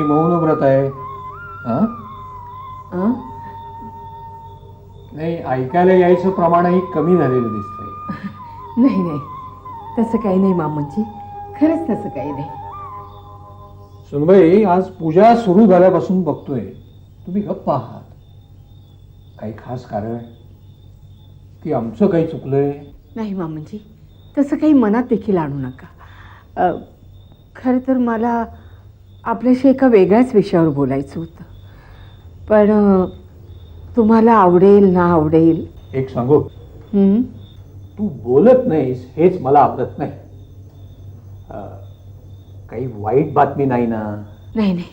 की मौन व्रत आहे? हा, अं? नाही, ऐकायला यायचं प्रमाणही कमी झालेलं दिसतंय. नाही नाही, तसं काही नाही मामांची, खरंच तसं काही नाही. सुनबाई, आज पूजा सुरू झाल्यापासून बघतोय तुम्ही गप्प आहात. काही खास कारण की आमचं काही चुकलंय? नाही मामांजी, तसं काही मनात देखील आणू नका. खरं तर मला आपल्याशी एका वेगळ्याच विषयावर बोलायचं होतं, पण तुम्हाला आवडेल ना आवडेल. एक सांगू, हं? तू बोलत नाहीस हेच मला आवडत नाही. काही वाईट बातमी नाही ना? नाही नाही,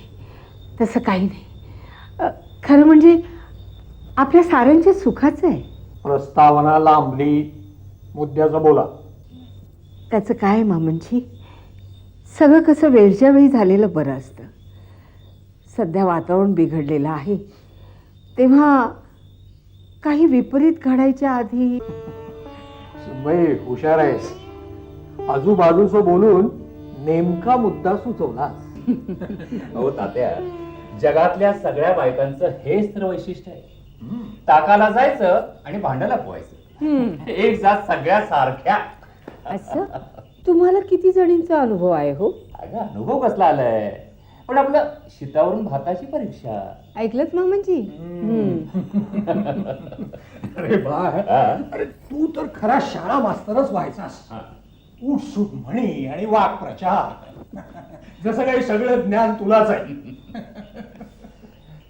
तसं काही नाही. खरं म्हणजे आपल्या साऱ्यांच्या सुखाचं आहे. प्रस्तावना लांबली, मुद्द्याचं बोला. त्याचं काय मामांची, सगळं कसं वेळच्या वेळी झालेलं बरं असतं. सध्या वातावरण बिघडलेलं आहे, तेव्हा काही विपरीत घडायच्या आधी. सुनबाई, हुशार आहेस. आजूबाजूचं बोलून नेमका मुद्दा सुचवला. हो तात्या, जगातल्या सगळ्या बायकांचं हेच तर वैशिष्ट्य आहे. ताकाला जायचं आणि भांड्याला पोहायचं. एक जात सगळ्या सारख्या. असं तुम्हाला किती जणींचा अनुभव आहे हो? अगं, अनुभव कसला आलाय, पण आपलं शितावरून भाताची परीक्षा ऐकलंच मामांजी? अरे बा, अरे तू तर खरा शाळा मास्तरच व्हायचास. उठसूट म्हणी आणि वाक प्रचार, जसं काही सगळं ज्ञान तुलाच आहे.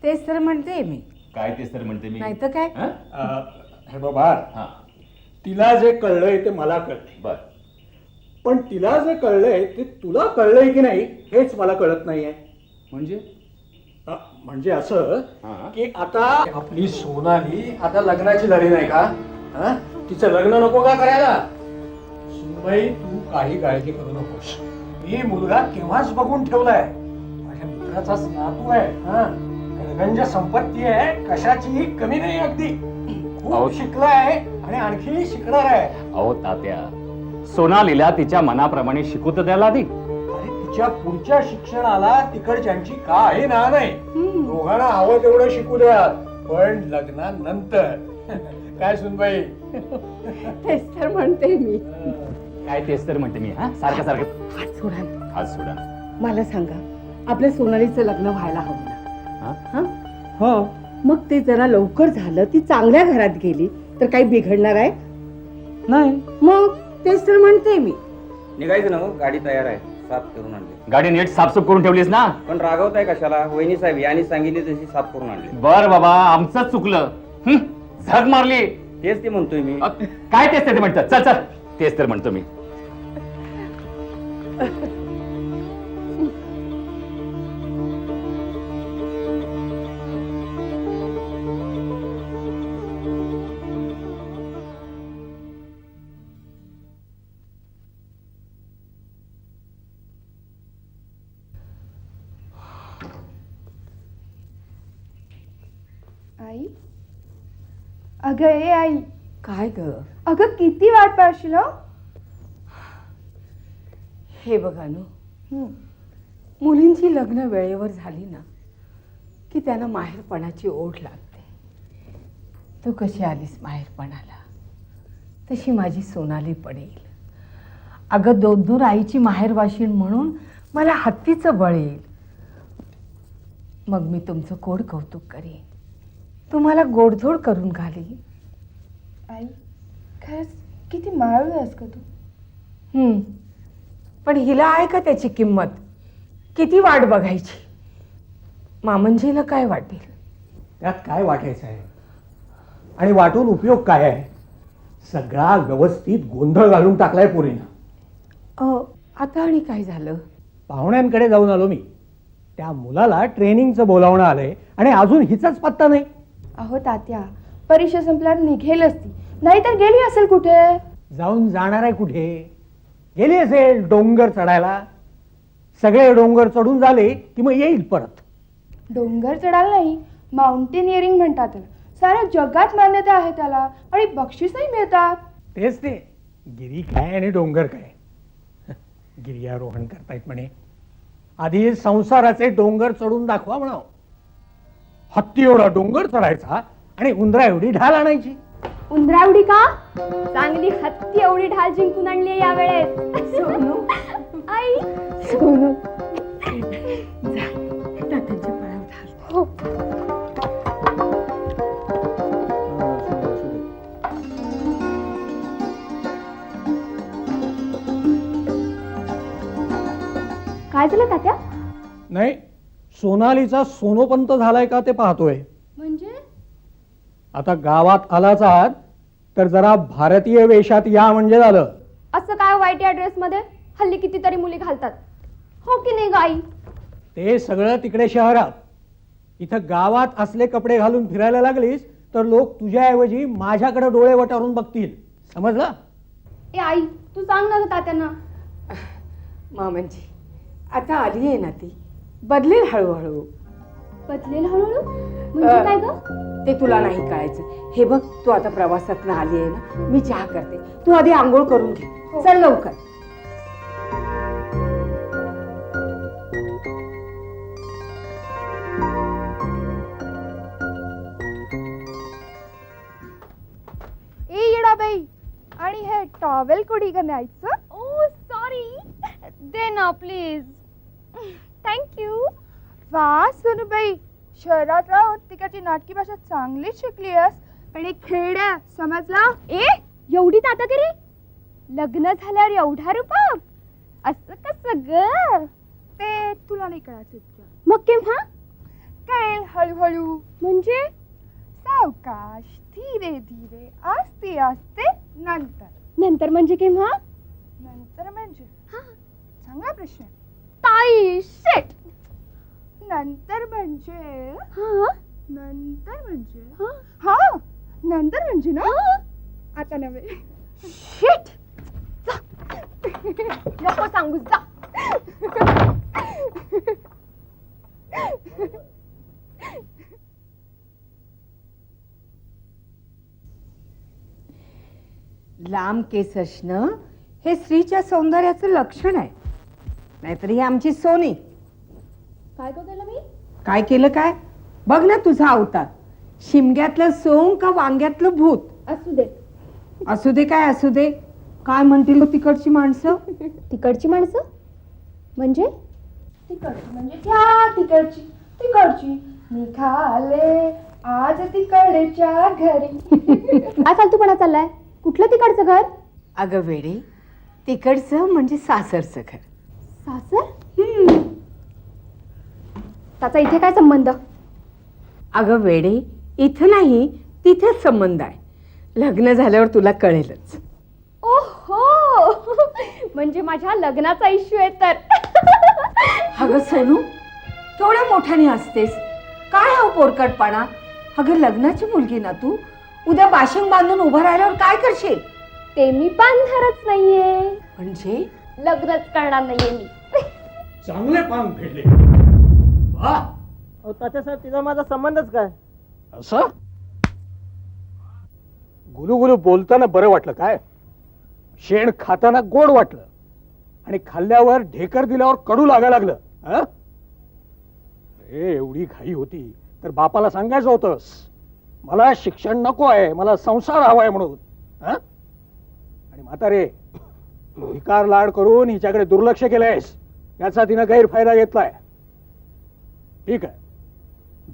तेच तर म्हणते मी. काय तेच तर म्हणते मी. नाही तर काय. हे बाबा, तिला जे कळलंय ते मला कळलंय, बर, पण तिला जे कळलंय ते तुला कळलंय की नाही हेच मला कळत नाहीये. म्हणजे असं की आता आपली सोनाली आता लग्नाची झाली नाही का? तिचं लग्न नको का करायला? सुनबाई, तू काही काळजी करू नकोस. मी मुलगा केव्हाच बघून ठेवलाय. माझ्या मित्राचाच नातू आहे. गणगंज संपत्ती आहे, कशाचीही कमी नाही. अगदी खूप शिकलाय आणि आणखी शिकणार आहे. अहो तात्या, सोनालीला तिच्या मनाप्रमाणे शिकू तर द्यायला आधी. आणि तिच्या पुढच्या शिक्षणाला तिकडच्यांची काही ना नाही. दोघांना हवं तेवढं शिकू द्या, पण लग्नानंतर. काय सुनबाई? तेच तर म्हणते मी. काय तेच तर म्हणते मी. सारखं सारखं हात सोडा ना. हात सोडा. मला सांगा, आपल्या सोनालीचं लग्न व्हायला हवं ना? हो, मग ते जरा लवकर झालं, ती चांगल्या घरात गेली तर काही बिघडणार आहे? नाही. मग तेच तर म्हणते मी. निघायचं ना हो, गाडी तयार आहे, साफ करून आणली. गाडी नीट साफसूफ करून ठेवलीस ना? पण रागवताय कशाला? वहिनी साहेब यांनी सांगितली तशी साफ करून आणली. बर बाबा, आमचं चुकलं. झग मारली. तेच ते म्हणतोय मी. काय तेच ते म्हणतात? चल चल, तेच तर म्हणतो मी. आई, अगं ए आई. काय ग? अगं किती वाट पाहशील हो? हे बघा नो, मुलींची लग्न वेळेवर झाली ना की त्यांना माहेरपणाची ओढ लागते. तू कशी आलीस माहेरपणाला, तशी माझी सोनाली पडेल. अगं, दोन आईची माहेरवाशीण म्हणून मला हत्तीचं बळ येईल. मग मी तुमचं गोड कौतुक करीन, तुम्हाला गोडधोड करून घालीन. आई, खरंच किती माळू आहेस का तू? पण हिला आहे का त्याची किंमत? किती वाट बघायची? मामंजीला काय वाटेल? त्यात काय वाटायचं आहे? आणि वाटून उपयोग काय आहे? सगळा व्यवस्थित गोंधळ घालून टाकलाय पोरीनं. आता आणि काय झालं? पाहुण्यांकडे जाऊन आलो मी. त्या मुलाला ट्रेनिंगचं बोलावणं आलंय आणि अजून हिचाच पत्ता नाही. अहो तात्या, परीक्षा संपल्यावर निघेलच ती, नाहीतर गेली असेल कुठे. जाऊन जाणार आहे कुठे? गेली असेल डोंगर चढायला. सगळे डोंगर चढून झाले की मग येईल परत. डोंगर चढायला नाही, माउंटेनिअरिंग म्हणतात त्याला. साऱ्या जगात मान्यता आहे त्याला आणि बक्षीसही मिळतात. तेच ते, गिरी काय आणि डोंगर काय. गिर्यारोहण करतायत म्हणे. आधी संसाराचे डोंगर चढून दाखवा म्हणाव. हत्ती एवढा डोंगर चढायचा आणि उंदरा एवढी ढाल आणायची. उंदरा एवढी का? चांगली हत्ती एवढी ढाल जिंकून आणली या वेळेस. सोनू, आई सोनू, जा तात्यांच्या पायावर घाल. हो. काय झालं तात्या? नाही, सोनालीचा सोनोपंत झालाय का ते पाहतोय. म्हणजे आता गावात आलाच आहात तर जरा भारतीय वेशात या म्हणजे झालं. असं काय वाईट या ड्रेस मध्ये? हल्ली कितीतरी मुली घालतात, हो की नाही गाई? ते सगळं तिकडे शहरात. इथं गावात असले कपडे घालून फिरायला लागलीस तर लोक तुझ्याऐवजी माझ्याकडे डोळे वटारून बघतील. समजलं? ए आई, तू सांग ना ग तात्यांना. मामांजी, आता आली आहे ना ती, बदलेल हळूहळू. बदलेल हळूहळू म्हणजे काय ग? ते तुला नाही कळायचं. हे बघ, तू आता प्रवासातनं आली आहे ना, मी चहा करते, तू आधी आंघोळ करून घे. चल लवकर. ए येडाबाई, आणि हे टॉवेल कुठे का न्यायचं? ओ सॉरी, दे ना प्लीज. थँक्यू. वा सोनूबाई, शहरात राहून तिकडची नाटकी भाषा चांगली शिकलीस, पण एक खेड्या समजला? ए एवढी दादागिरी? लग्न झाल्यावर एवढा रुबाब? असं कसं ग? ते तुला नाही कळायचं इतकं. मग केव्हा कळेल? हळूहळू. म्हणजे सावकाश, धीरे धीरे, आस्ते आस्ते. नंतर नंतर म्हणजे केव्हा? नंतर म्हणजे चांगला प्रश्न. ताई शेट. नंतर म्हणजे नंतर म्हणजे हा नंतर म्हणजे ना आता नव्हे. शेट. नको सांगू, जा. लांब केस असणं हे स्त्रीच्या सौंदर्याचं लक्षण आहे. नाहीतर ही आमची सोनी. काय केलं मी? काय केलं काय? बघ ना तुझा अवतार. शिमग्यातलं सोंग का वांग्यातलं भूत? असू दे. असू दे काय असू दे. काय म्हणतील तिकडची माणसं? तिकडची माणसं म्हणजे? तिकडची म्हणजे त्या तिकडची. तिकडची निघाले आज तिकडच्या घरी. काय फालतूपणा चाललाय? कुठलं तिकडचं घर? अगं वेडे, तिकडचं म्हणजे सासरचं घर. सासर? त्याचा इथे काय संबंध? अगं वेडे, इथं नाही तिथेच संबंध आहे. लग्न झाल्यावर तुला कळेलच. ओहो, म्हणजे माझ्या लग्नाचा इश्यू आहे तर. अगं सोनू, केवढ्या मोठ्याने असतेस. काय हा पोरकटपणा? अगं लग्नाची मुलगी ना तू. उद्या बाशिंग बांधून उभं राहिल्यावर काय करशील? ते मी बांधणारच नाहीये. म्हणजे लग्नच करणार नाहीये मी. चांगले पान फेडले. वा, तात्यासाहेब, तिचा माझा संबंधच काय? असं गुलू बोलताना बरं वाटलं काय? शेण खाताना गोड वाटलं आणि खाल्ल्यावर ढेकर दिल्यावर कडू लागायला लागलं. हं? एवढी घाई होती तर बापाला सांगायचं होतंस, मला शिक्षण नको आहे, मला संसार हवाय म्हणून. हं? आणि म्हातारे, भिकार लाड करून हिच्याकडे दुर्लक्ष केलंयस, याचा तिनं गैरफायदा घेतलाय. ठीक आहे,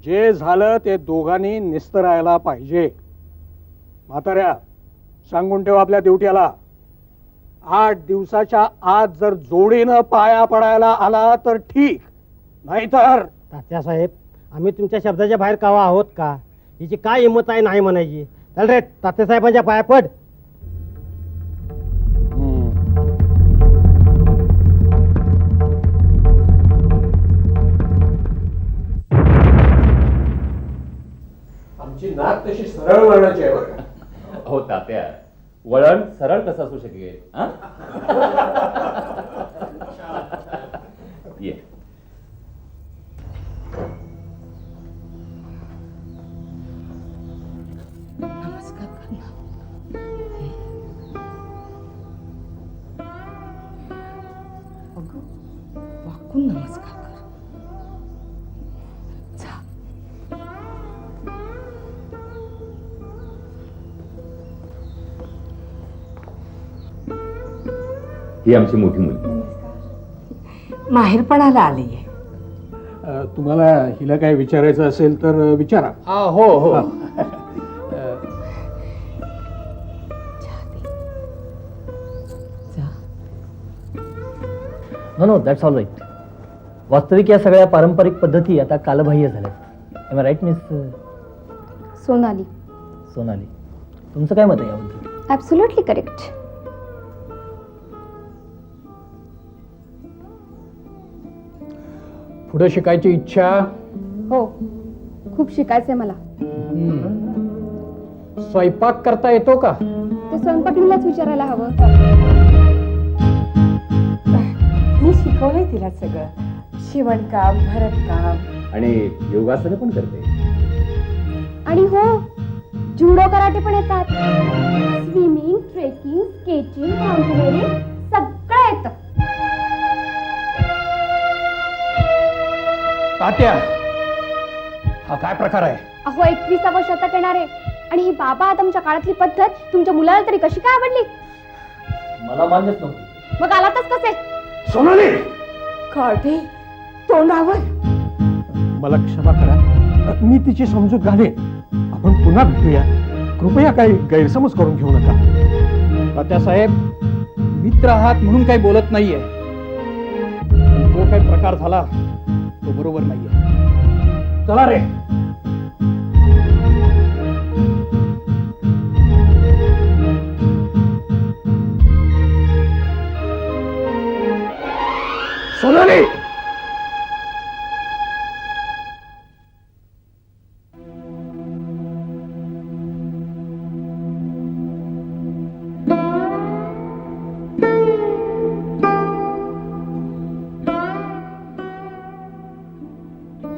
जे झालं ते दोघांनी निस्तरायला पाहिजे. म्हाताऱ्या, सांगून ठेव आपल्या ड्युटीला, 8 दिवसाच्या आत जर जोडीनं पाया पडायला आला तर ठीक, नाहीतर. तात्यासाहेब, आम्ही तुमच्या शब्दाच्या बाहेर कावा आहोत का? हिची काय हिंमत आहे नाही म्हणायची? चल रे, तात्यासाहेबांच्या पाया पड. आमची नाक तशी सरळ वळणाची आहे बरं का? हो तात्या, वळण सरळ कसं असू शकेल? हा? ये. नमस्कार करणार. अगं, वाकून झुकून नमस्कार कर. जा. ही आमची मोठी मुलगी. माहेरपणाला आलीये. तुम्हाला हिला काय विचारायचं असेल तर विचारा. हो हो. No that's all right. वास्तविक या सगळ्या पारंपरिक पद्धती आता कालबाह्य झाल्यात. Am I right miss Sonali. Sonali, तुमचं काय मत आहे याबद्दल? Absolutely correct. पुढे शिकायची इच्छा? हो, खूप शिकायचंय मला. स्वयंपाक करता येतो का? ते स्वयंपाकीलाच विचारायला हवं. मी शिकवलंय तिला सगळं. शिवणकाम, भरतकाम. आणि योगासनं पण करते. आणि हो, जुडो कराटे पण येतात. स्विमिंग, ट्रेकिंग, स्केचिंग, माउंटेनिअरिंग सगळं येतं. तात्या, हा काय प्रकार आहे? अहो, 21वा शतक येणार आहे आणि ही बाबा आदमच्या काळातली पद्धत तुमच्या मुलाला तरी कशी काय आवडली? मला मान्यच नव्हती. मग आलातच कसे? सोनाली, काढे तोंडावर. मला क्षमा करा, मी तिची समजूत घालेन. आपण पुन्हा भेटूया. कृपया काही गैरसमज करून घेऊ नका. तात्यासाहेब, मित्र आहात म्हणून काही बोलत नाहीये. जो काही प्रकार झाला तो बरोबर नाहीये. चला रे. सोनाली,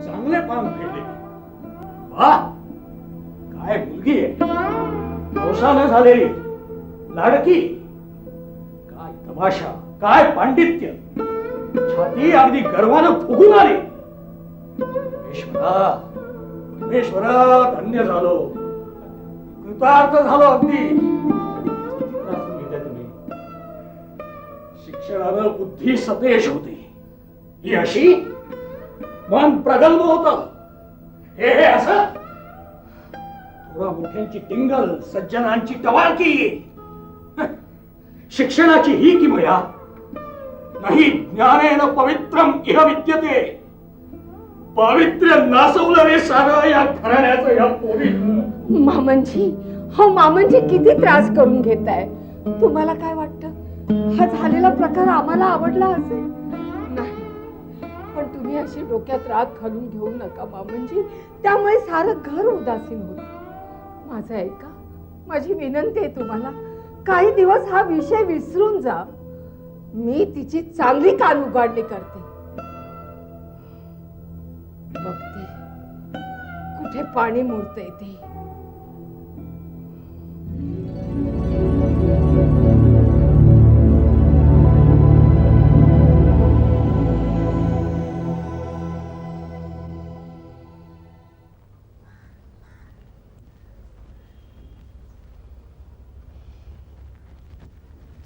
चांगले पान फेडले. वा, काय मुलगी आहे. पावसानं झालेली, लाडकी. काय तमाशा, काय पांडित्य. छाती अगदी गर्वानं फुगून आली. ईश्वरा, परमेश्वरा, धन्य झालो, कृतार्थ झालो. अगदी शिक्षणानं बुद्धी सतेज होते. ही अशी मन प्रगल्भ होत. हे असं थोडा मोठ्यांची टिंगल, सज्जनांची टवाळकी. शिक्षणाची ही किमया नाही. ज्ञानेन पवित्रम इह विद्यते. पवित्र नासवलं रे सारं या घराण्याचं या पोरी. मामनजी, हो मामनजी, किती त्रास करून घेताय. तुम्हाला काय वाटतं, हा झालेला प्रकार आम्हाला आवडला असेल? नाही, पण तुम्ही अशी डोक्यात राग घालून घेऊ नका मामनजी. त्यामुळे सारं घर उदासीन होतं. माझं ऐका, माझी विनंती आहे तुम्हाला, काही दिवस हा विषय विसरून जा. मी तिची चांगली कान उघडणी करते. बघते कुठे पाणी मुरतंय ते.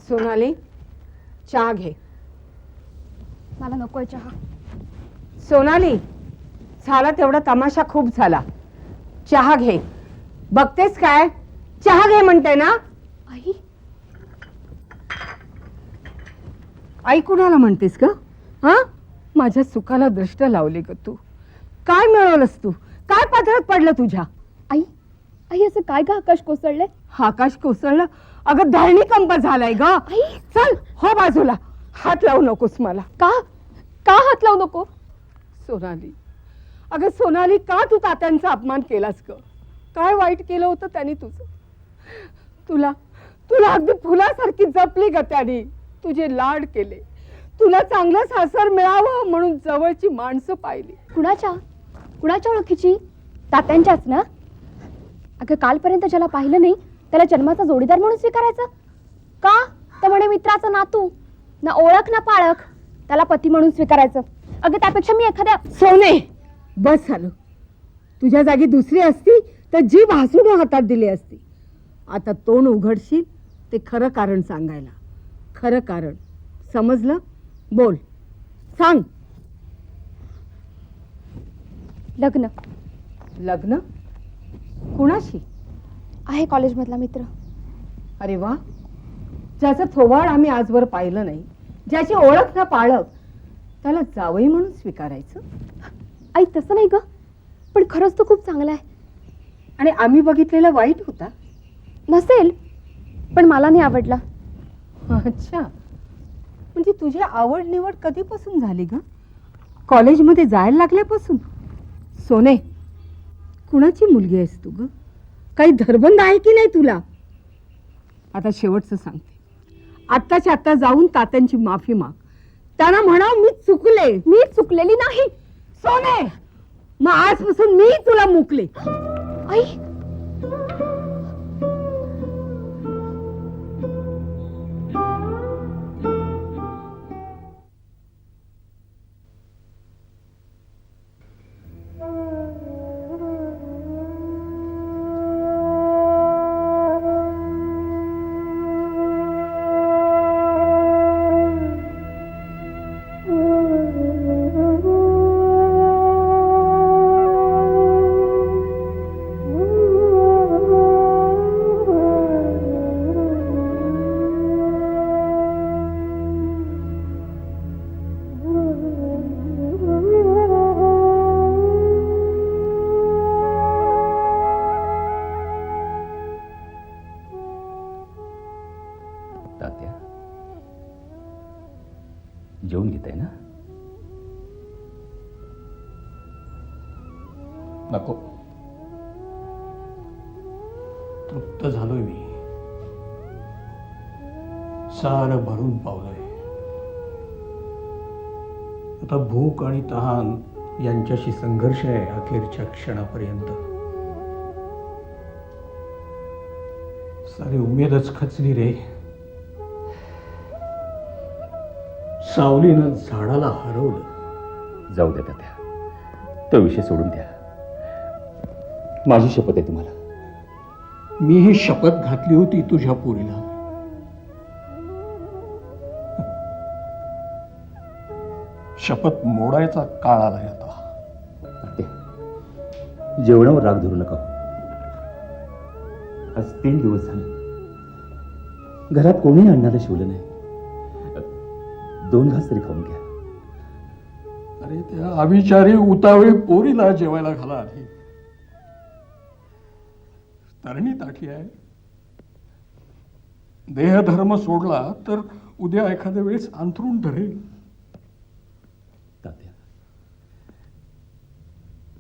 सोनाली, चहा घे. मला नकोय चहा. सोनाली, झाला तेवढा तमाशा खूप झाला. चहा घे. बघतेस काय, चहा घे म्हणते ना. आई, आई कुणाला म्हणतेस ग? हा, माझ्या सुखाला दृष्ट लावली ग तू. काय मिळवलंस तू? काय पातळत पडलं तुझ्या? आई, आई असं काय ग आकाश कोसळले? आकाश कोसळलं? अगं धरणी कंप झालाय ग. चल हो बाजूला, हात लावू नकोस मला. का का हात लावू नको? सोनाली, अगं सोनाली, का तू तात्यांचा अपमान केलास ग? काय वाईट केलं होतं त्यांनी तुझं? तुला तुला अगदी फुलासारखी जपली ग त्यांनी. तुझे लाड केले. तुला चांगलं सासर मिळावं म्हणून जवळची माणसं पाहिली. कुणाच्या कुणाच्या ओळखीची? तात्यांच्याच ना? अगं कालपर्यंत ज्याला पाहिलं नाही त्याला जन्माचा जोडीदार म्हणून स्वीकारायचं का? तर म्हणे मित्राचं नातू, ना ओळख ना पाळख, त्याला पती म्हणून स्वीकारायचं. अगं त्यापेक्षा मी एखाद्या सोने बस झालं. तुझ्या जागी दुसरी असती तर जीभ हसून हातात दिली असती. आता तोंड उघडशील ते खरं कारण सांगायला. खरं कारण समजलं? बोल, सांग. लग्न लग्न कुणाशी? आहे कॉलेजमधला मित्र. अरे वा, ज्याचं थोवाड आम्ही आजवर पाहिलं नाही, ज्याची ओळख ना पाळख, त्याला जावई म्हणून स्वीकारायचं? आई तसं नाही ग, पण खरंच तो खूप चांगला आहे. आणि आम्ही बघितलेला वाईट होता? नसेल, पण मला नाही आवडला. अच्छा, म्हणजे तुझी आवड निवड कधीपासून झाली ग? कॉलेजमध्ये जायला लागल्यापासून? सोने, कुणाची मुलगी आहेस तू ग? काही धरबंद आहे की नाही तुला? आता शेवटचं सांगते, आत्ताच्या आत्ता जाऊन तात्यांची माफी माग. त्यांना म्हणा मी चुकले. मी चुकलेली नाही. सोने, मग आजपासून मी तुला मुकले. आई तात्या, जेवून घेत आहे ना? नको, तृप्त झालोय मी. सारं भरून पावलंय. आता भूक आणि तहान यांच्याशी संघर्ष आहे अखेरच्या क्षणापर्यंत. सारी उमेदच खचली रे. सावलीनं झाडाला हरवलं. जाऊ द्या तात्या, तो विषय सोडून द्या. माझी शपथ आहे तुम्हाला. मी ही शपथ घातली होती तुझ्या पोरीला. शपथ मोडायचा काळ आलाय आता. तात्या, जेवणावर राग धरू नका. आज 3 दिवस झाले घरात कोणीही अन्नाला शिवलं नाही. 2 घास तरी खाऊन घ्या. अरे त्या अविचारी उतावळी पोरीला जेवायला घाला आधी. तरणी ताठी आहे. देहधर्म सोडला तर उद्या एखाद्या वेळेस अंथरून धरेल. तात्या,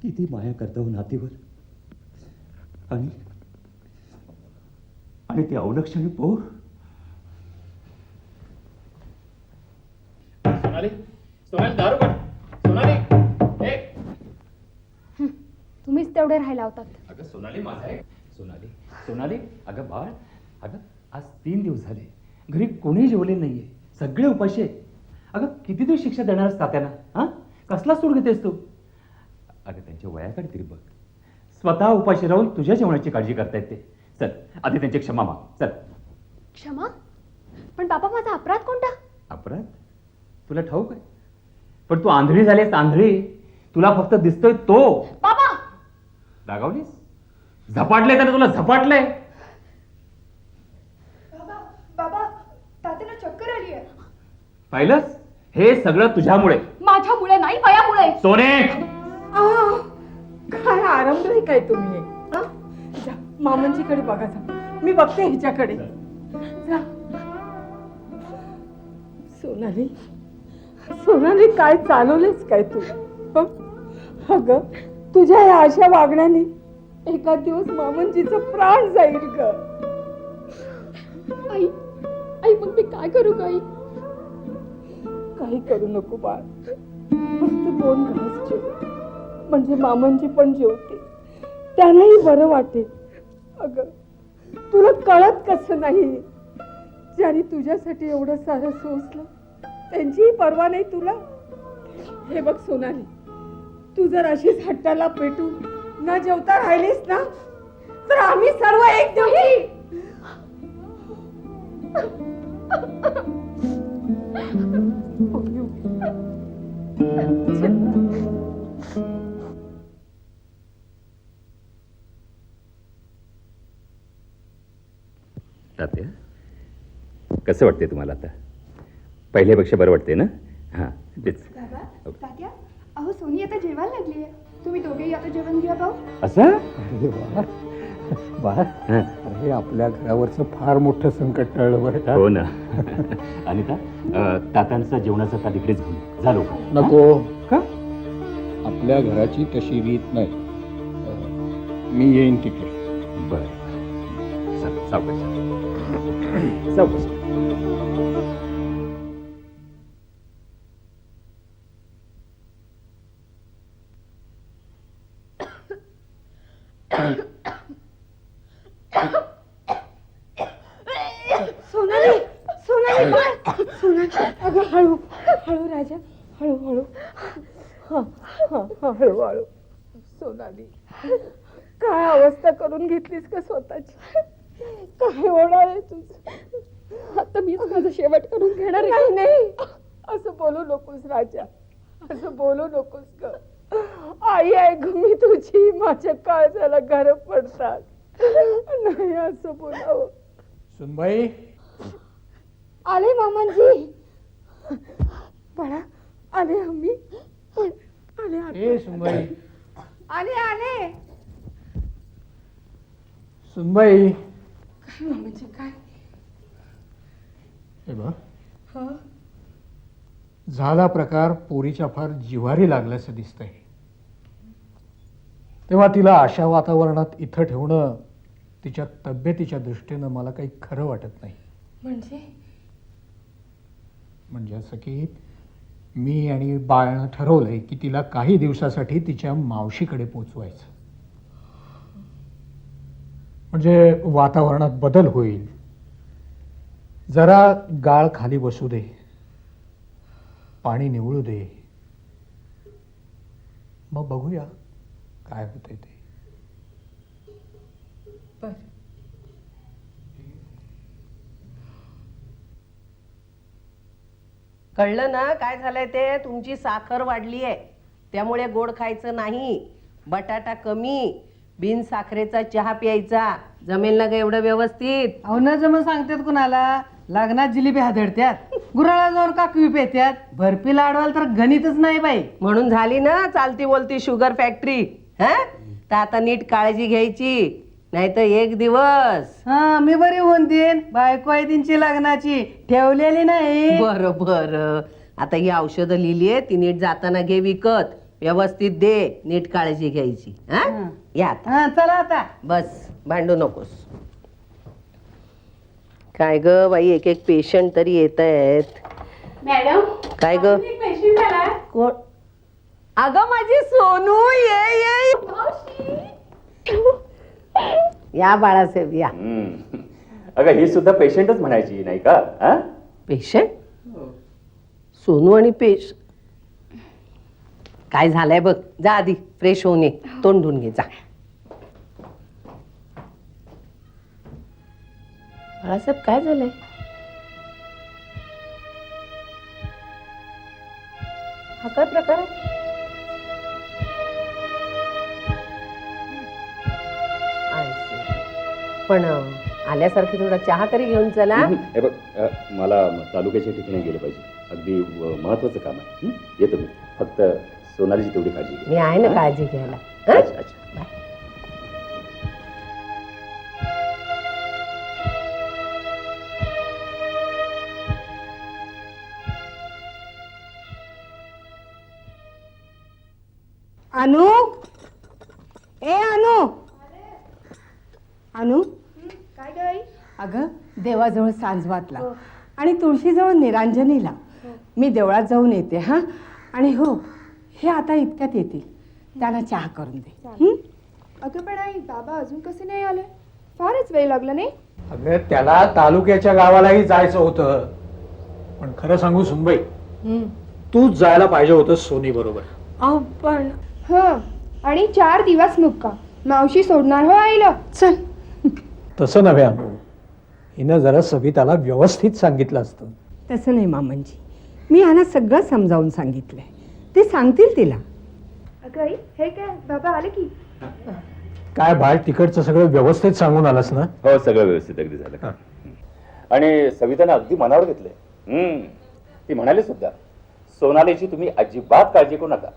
किती माया करता हो नातीवर. आणि ते अवलक्षणी पोर. सोनाली, सोनाली दारू काढ. सोनाली, तुम्हीच तेवढे राहायला होतात. अगं सोनाली, माझा आहे. सोनाली, सोनाली, अगं बाळ, अगं आज 3 दिवस झाले घरी कोणी जेवले नाहीये. सगळे उपाशी आहेत. अगं किती दिवस शिक्षा देणारच तात्याना? हा, कसला सूड घेतेस तू? अगं त्यांच्या वयाकडे तरी बघ. स्वतः उपाशी राहून तुझ्या जेवणाची काळजी करतायत ते. चल आधी त्यांची क्षमा माग. चल. क्षमा? पण बाबा माझा अपराध कोणता? अपराध तुला ठाऊक आहे, पण तू आंधळी झालीस. आंधळी. तुला फक्त दिसतोय तो. बाबा रागावलीस? झपाटले त्याने तुला. झपाटलंय. बाबा तात्याला चक्कर आली आहे. पाहिलंस, हे सगळं तुझ्यामुळे. माझ्यामुळे नाही, वयामुळे. सोने, काय आरंभलंय काय तुम्ही? हा? जा, मामांजीकडे बघा. जा, मी बघते हिच्याकडे. जा. सोनाली, सोनाली, काय चालवलेस काय तू? हं? अगं तुझ्या या अशा वागण्याने एका दिवस मामांजीचं प्राण जाईल ग. आई आई मग मी काय करू आई? काही करू नको बाळ. फक्त 2 घास जेव, म्हणजे मामांची पण जेवते, त्यांनाही बरं वाटेल. अगं तुला कळत कसं नाही? ज्याने तुझ्यासाठी एवढं सारं सोसलं त्यांचीही पर्वा नाही तुला. हे बघ सोनाली, तू जर अशीच हट्टाला पेटून न जेवता राहिलीस ना तर आम्ही सर्व एक दिवशी तात्या, कसं वाटते तुम्हाला आता? पहिल्यापेक्षा बरं वाटते ना? हां, तेच. तात्या, अहो सोनी आता जेवायला लागली आहे. तुम्ही दोघेही आता जेवण घ्या भाऊ. असं? अरे वा वा, अरे आपल्या घरावरचं फार मोठं संकट टळलं बरं का. हो ना. अनिता, तात्यांचा जेवणाचा ताट इकडेच घेऊन झालो. नको का? आपल्या घराची तशी रीत नाही. मी येईन तिकडे. बरं, सावकाश सावकाश. सोनाली, सोनाली, सोनाली, अगं हळू हळू राजा, हळू हळू. हळू हळू. सोनाली, काय अवस्था करून घेतलीस का स्वतःची? काय होणार आहे तुझं? आता मीच माझं शेवट करून घेणार. नाही नाही, असं बोलू नकोस राजा, असं बोलू नकोस ग. आई आहे ग मी तुझी, माझ्या काळजाला घर पडतात. नाही असं बोलावं. सुनबाई, आले मामांजी. बाळा, आले आम्ही. आले ए सुनबाई, आले आले. सुनबाई. काय मामांजी काय? हे बघ, झाला प्रकार पोरीच्या फार जिव्हारी लागल्याचं दिसतंय. तेव्हा तिला अशा वातावरणात इथं ठेवणं तिच्या तब्येतीच्या दृष्टीनं मला काही खरं वाटत नाही. म्हणजे असं की मी आणि बाळनं ठरवलंय की तिला काही दिवसासाठी तिच्या मावशीकडे पोचवायचं. म्हणजे वातावरणात बदल होईल, जरा गाळ खाली बसू दे, पाणी निवळू दे, मग बघूया काय होतंय ते. कळलं ना काय झालंय ते? तुमची साखर वाढली आहे, त्यामुळे गोड खायचं नाही. बटाटा कमी, बिन साखरेचा चहा प्यायचा. जमेल ना ग एवढं व्यवस्थित? अहो न जमून सांगतात कुणाला. लग्नात जिलेबी हादडत्यात, गुराळा जाऊन काकवी पेत्यात, बर्फी लाडवाल तर गणितच नाही बाई. म्हणून झाली ना चालती बोलती शुगर फॅक्टरी. हा, तर आता नीट काळजी घ्यायची, नाही तर एक दिवस. हा, मी बरी होऊन देईन. बायको आहे त्यांची लग्नाची, ठेवलेली नाही. बरं बरं, आता ही औषधं लिहिली आहे, ती नीट जाताना घे विकत, व्यवस्थित दे, नीट काळजी घ्यायची. हा, या आता. हा, चला आता. बस, भांडू नकोस. काय ग बाई, एक एक पेशंट तरी येत आहेत. मॅडम, काय ग? पेशंट आला. कोण? अगं माझी सोनू, ये ये. या बाळासाहेब या. अगं ही सुद्धा पेशंटच म्हणायची नाही का? हा? पेशंट? सोनू आणि काय झालंय बघ, जा आधी फ्रेश होऊन ये, तोंड धुवून घे जा. बाळासाहेब काय झालंय? हा काय प्रकार आहे? I see. पण आल्यासारखी थोडा चहा तरी घेऊन चला. हे बघ, मला तालुक्याच्या ठिकाणी गेलं पाहिजे, अगदी महत्वाचं काम आहे. येतो मी, फक्त सोनालीची तेवढी काळजी घे. मी आहे ना काळजी घ्यायला. अच्छा अच्छा. अनु, ए अनु. अनु, काय गाई? अगं देवाजवळ सांजवातला आणि तुळशीजवळ निरांजनीला. मी देवळात जाऊन येते. हा, आणि हो, हे आता इतक्यात येतील, त्यांना चहा करून दे. अगं पण आई, बाबा अजून कसे नाही आले? फारच वेळ लागला नाही? अगं त्याला तालुक्याच्या गावालाही जायचं होतं. पण खरं सांगू सुनबाई, तूच जायला पाहिजे होतं सोनी बरोबर. अहो पण हं आणि 4 दिवस मुक्काम. मावशी सोडणार हो आईला. चल. तसं नव्हे अनु, हिनं जरा सविताला व्यवस्थित सांगितलं असतं. तसं नाही मामांजी, मी यांना सगळं समजावून सांगितलंय. ते सांगतील तिला. अगं आई, हे काय बाबा आले की. काय बाळ, तिकडचं सगळं व्यवस्थित सांगून आलास ना? हो, सगळं व्यवस्थित अगदी झालं. आणि सवितानं अगदी मनावर घेतलंय. ती म्हणाली सुद्धा, सोनालीची तुम्ही अजिबात काळजी करू नका,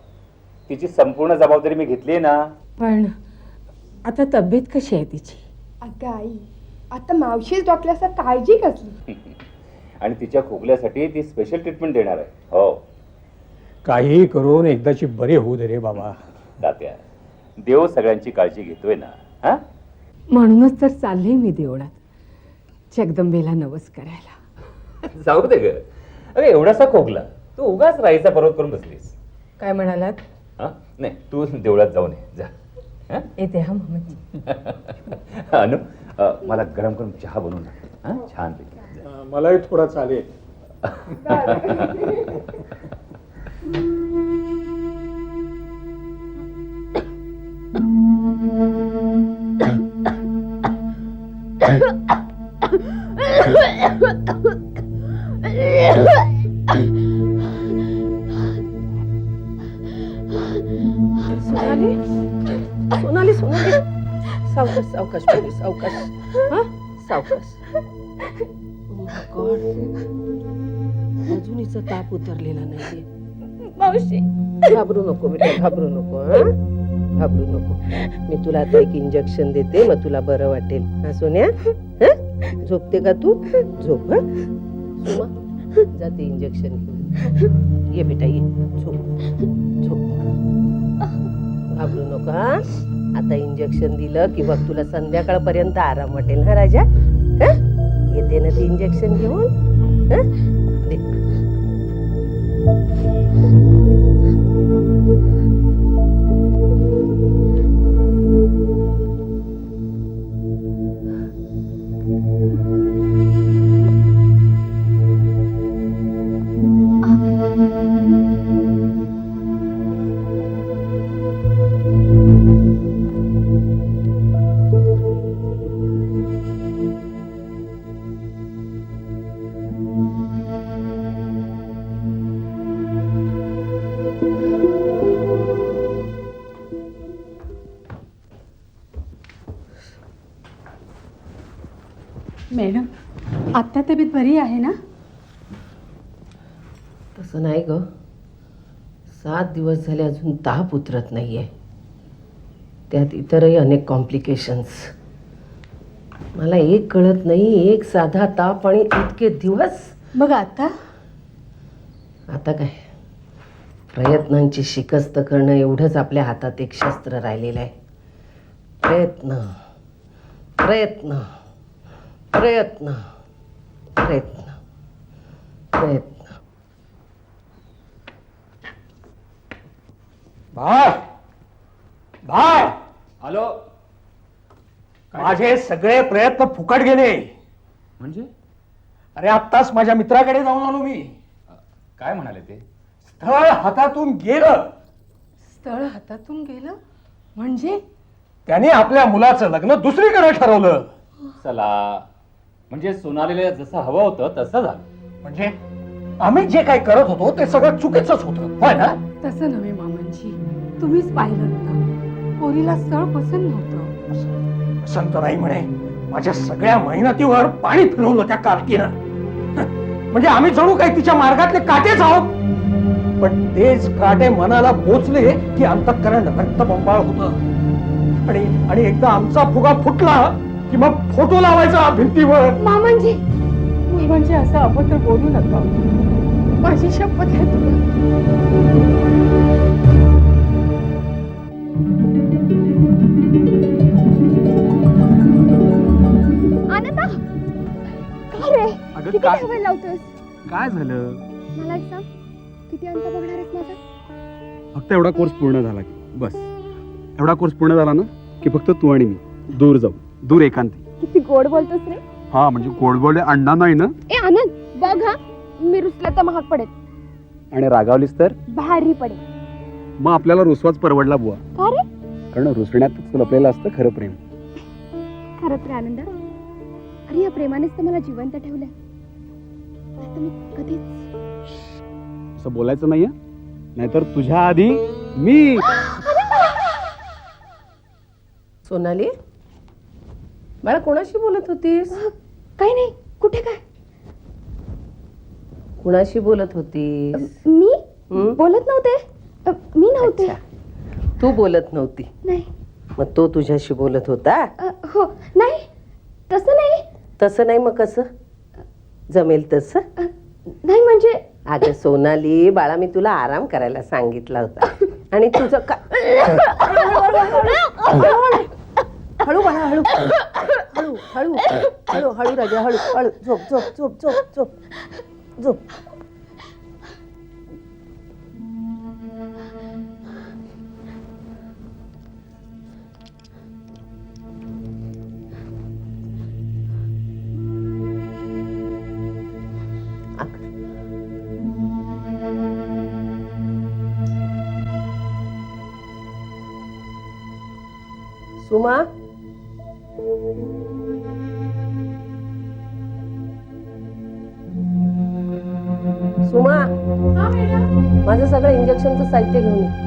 तिची संपूर्ण जबाबदारी मी घेतली ना. पण आता तब्येत कशी आहे तिची? अगं आई, आता मावशीच डॉक्टरला काळजी कसली. आणि तिच्या खोकल्यासाठी ती स्पेशल ट्रीटमेंट देणार आहे. हो, काही करून एकदाची बरी होऊ दे रे बाबा. तात्या, देव सगळ्यांची काळजी घेतोय ना. हा, म्हणूनच तर चालले मी देवळात जगदंबेला नवस करायला. जाऊ दे ग. अरे एवढासा खोकला, तू उगाच राईचा पर्वत करून बसलीस. काय म्हणालात? हा, नाही, तू देवळात जाऊन ये जा. हा? येते हा मामाजी. अनु, मला गरम गरम चहा बनवून टाक. हा, छान पैकी. मलाही थोडा चालेल. सोनाली, सोनाली, सोनाली, सावकाश सावकाश बाई, सावकाश. हा, सावकाश. गॉड, अजून हिचा ताप उतरलेला नाहीये. मावशी घाबरू नको बेटा, घाबरू नको. घाबरू नको. मी तुला आता एक इंजेक्शन देते, मग तुला बरं वाटेल. हा सोन्या, झोपते का तू? झोप. सुमा, जाते इंजेक्शन घेऊन. ये बेटा, ये. झोप झोप. घाबरू नको. हा, आता इंजेक्शन दिलं की बघ तुला संध्याकाळपर्यंत आराम वाटेल. हा राजा, येते ना ते इंजेक्शन घेऊन. दे. मॅडम, आत्ता तब्येत बरी आहे ना? तसं नाही ग. 7 दिवस झाले अजून ताप उतरत नाहीये. त्यात इतरही अनेक कॉम्प्लिकेशन्स. मला एक कळत नाही, एक साधा ताप आणि इतके दिवस. बघ आता. आता काय, प्रयत्नांची शिकस्त करणं एवढंच आपल्या हातात एक शस्त्र राहिलेलं आहे. प्रयत्न प्रयत्न प्रयत्न प्रयत्न प्रयत्न. बाळ, बाळ, हॅलो. माझे सगळे प्रयत्न फुकट गेले. म्हणजे अरे आत्ताच माझ्या मित्राकडे जाऊन आलो मी. काय म्हणाले ते? स्थळ हातातून गेलं. स्थळ हातातून गेलं म्हणजे? त्याने आपल्या मुलाचं लग्न दुसरीकडे ठरवलं. चला, म्हणजे सोनालीला जसं हवं होतं तसं झालं. म्हणजे आम्ही जे काही करत होतो ते सगळं चुकीचंच होतं, होय ना? तसं नव्हे मामांजी, तुम्हीच पाहिलं ना, पोरीला स्थळ पसंत नव्हतं. पसंत नाही म्हणे. माझ्या सगळ्या मेहनतीवर पाणी फिरवलं त्या कार्तीनं. म्हणजे आम्ही जणू काही तिच्या मार्गातले काटेच आहोत. पण तेच काटे मनाला पोचले की अंतःकरण रक्तबंबाळ होतं. आणि एकदा आमचा फुगा फुटला की मग फोटो लावायचा भिंतीवर. मामांजी, मामांजी असं अभद्र बोलू नका. माझी शपथ आहे तुला. आनंदा, काय रे? अगं, किती काय? मोबाईल लावतोस? काय झालं? मला एक सांग, किती अंत बघणार आहेस माझा? फक्त एवढा कोर्स पूर्ण झाला की बस. एवढा कोर्स पूर्ण झाला ना की फक्त तू आणि मी दूर जाऊ, दूर एकांती. किती गोड बोलतोस रे. हा, म्हणजे गोड गोड अंडा नाही ना. ए आनंद, बघ हा, मी रुसले तर महाग पडेल. आणि रागावलीस तर भारी पडे. मग आपल्याला रुसवाच परवडला बुवा. का रे? कारण रुसण्यातच लपलेलं असतं खरं प्रेम. खरंच रे आनंद, अरे या प्रेमानेच तर मला जिवंत ठेवलंय. आता मी कधीच असं बोलायचं नाहीये, नाहीतर तुझ्या आधी मी. सोनाली, बाळा कोणाशी बोलत होतीस? काही नाही. कुठे काय? कुणाशी बोलत होतीस? मी हं? बोलत नव्हते. मी नव्हते. अच्छा, तू बोलत नव्हती, नाही. मग तो तुझ्याशी बोलत होता? हो, नाही तसं नाही. तसं नाही, मग कसं जमेल तसं? नाही म्हणजे अगं सोनाली बाळा, मी तुला आराम करायला सांगितला होता आणि तुझं का हळू बाळा, हळू हळू हळू हळू हळू राजा, हळू हळू. झोप झोप झोप झोप झोप झोप. सुमा, सुमा, माझं सगळं इंजेक्शनचं साहित्य घेऊन ये.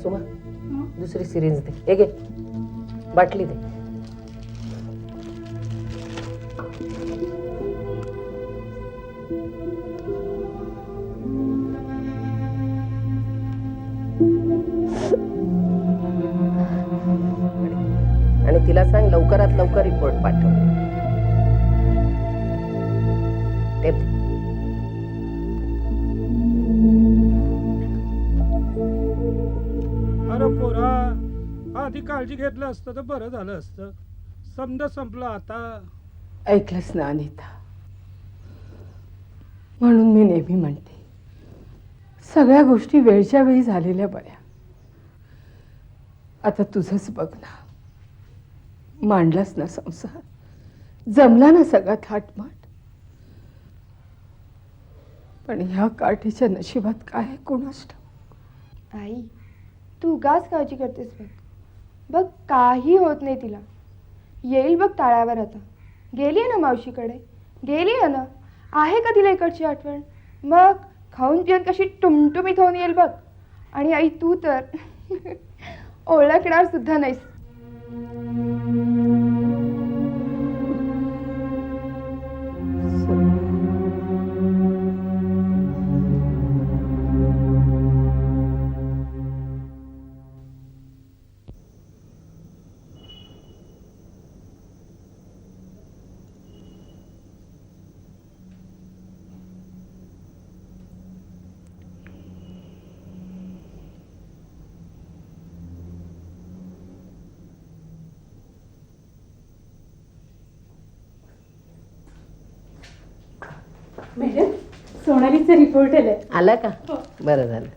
सुमा, दुसरी सिरिंज दे. हे घे, बाटली दे. आणि तिला सांग लवकरात लवकर रिपोर्ट पाठव. टेप दे. अरे पोरा, आधी काळजी घेतलं असतं तर बरं झालं असतं. समजा संपलं आता. ऐकलंच ना अनिता, म्हणून मी नेहमी म्हणते सगळ्या गोष्टी वेळच्या वेळी झालेल्या बऱ्या. आता तुझंच बघ ना, मांडलास ना संसार, जमला ना सगळा थाटमाट. पण ह्या काठीच्या नशिबात काय आहे कोणास ठाऊक. आई, तू उगाच काळजी करतेस. बघ बघ, काही होत नाही तिला. येईल बघ ताळ्यावर. आता गेली आहे ना मावशीकडे, गेली आहे ना. आहे का तिला इकडची आठवण? मग खाऊन पिऊन कशी टुमटुमीत होऊन येईल बघ. आणि आई तू तर ओळखणार सुद्धा नाहीस. मॅडम, सोनालीचा रिपोर्ट आलाय. आला का? बरं झालं.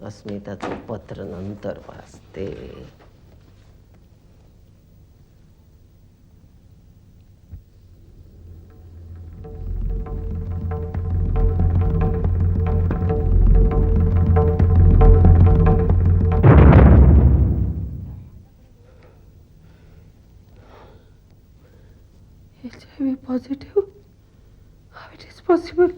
अस्मिताचं पत्र नंतर वाचते. HIV positive? How it is possible?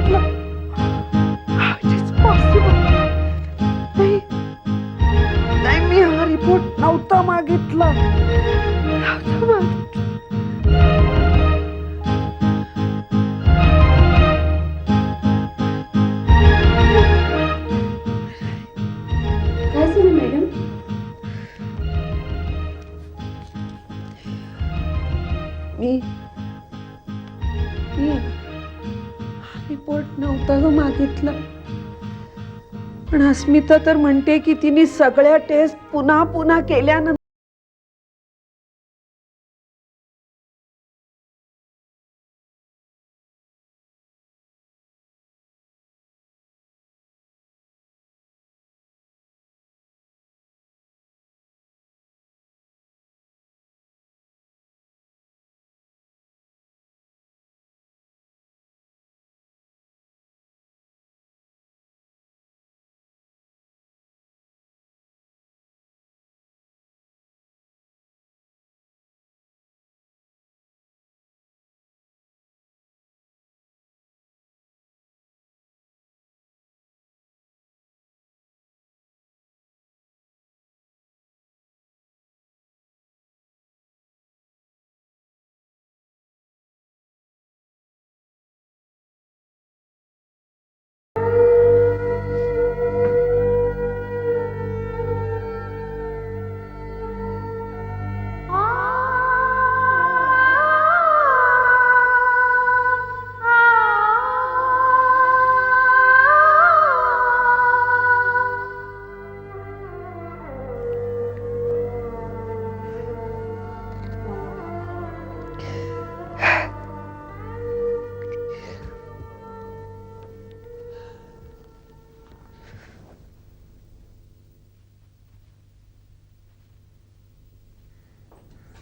मागितला. How is it possible? नाही नाही, मी हा रिपोर्ट नव्हता मागितला. काय झालं मॅडम? मी रिपोर्ट नव्हता ग मागितला. पण अस्मिता तर म्हणते की तिने सगळ्या टेस्ट पुन्हा पुन्हा केल्यानंतर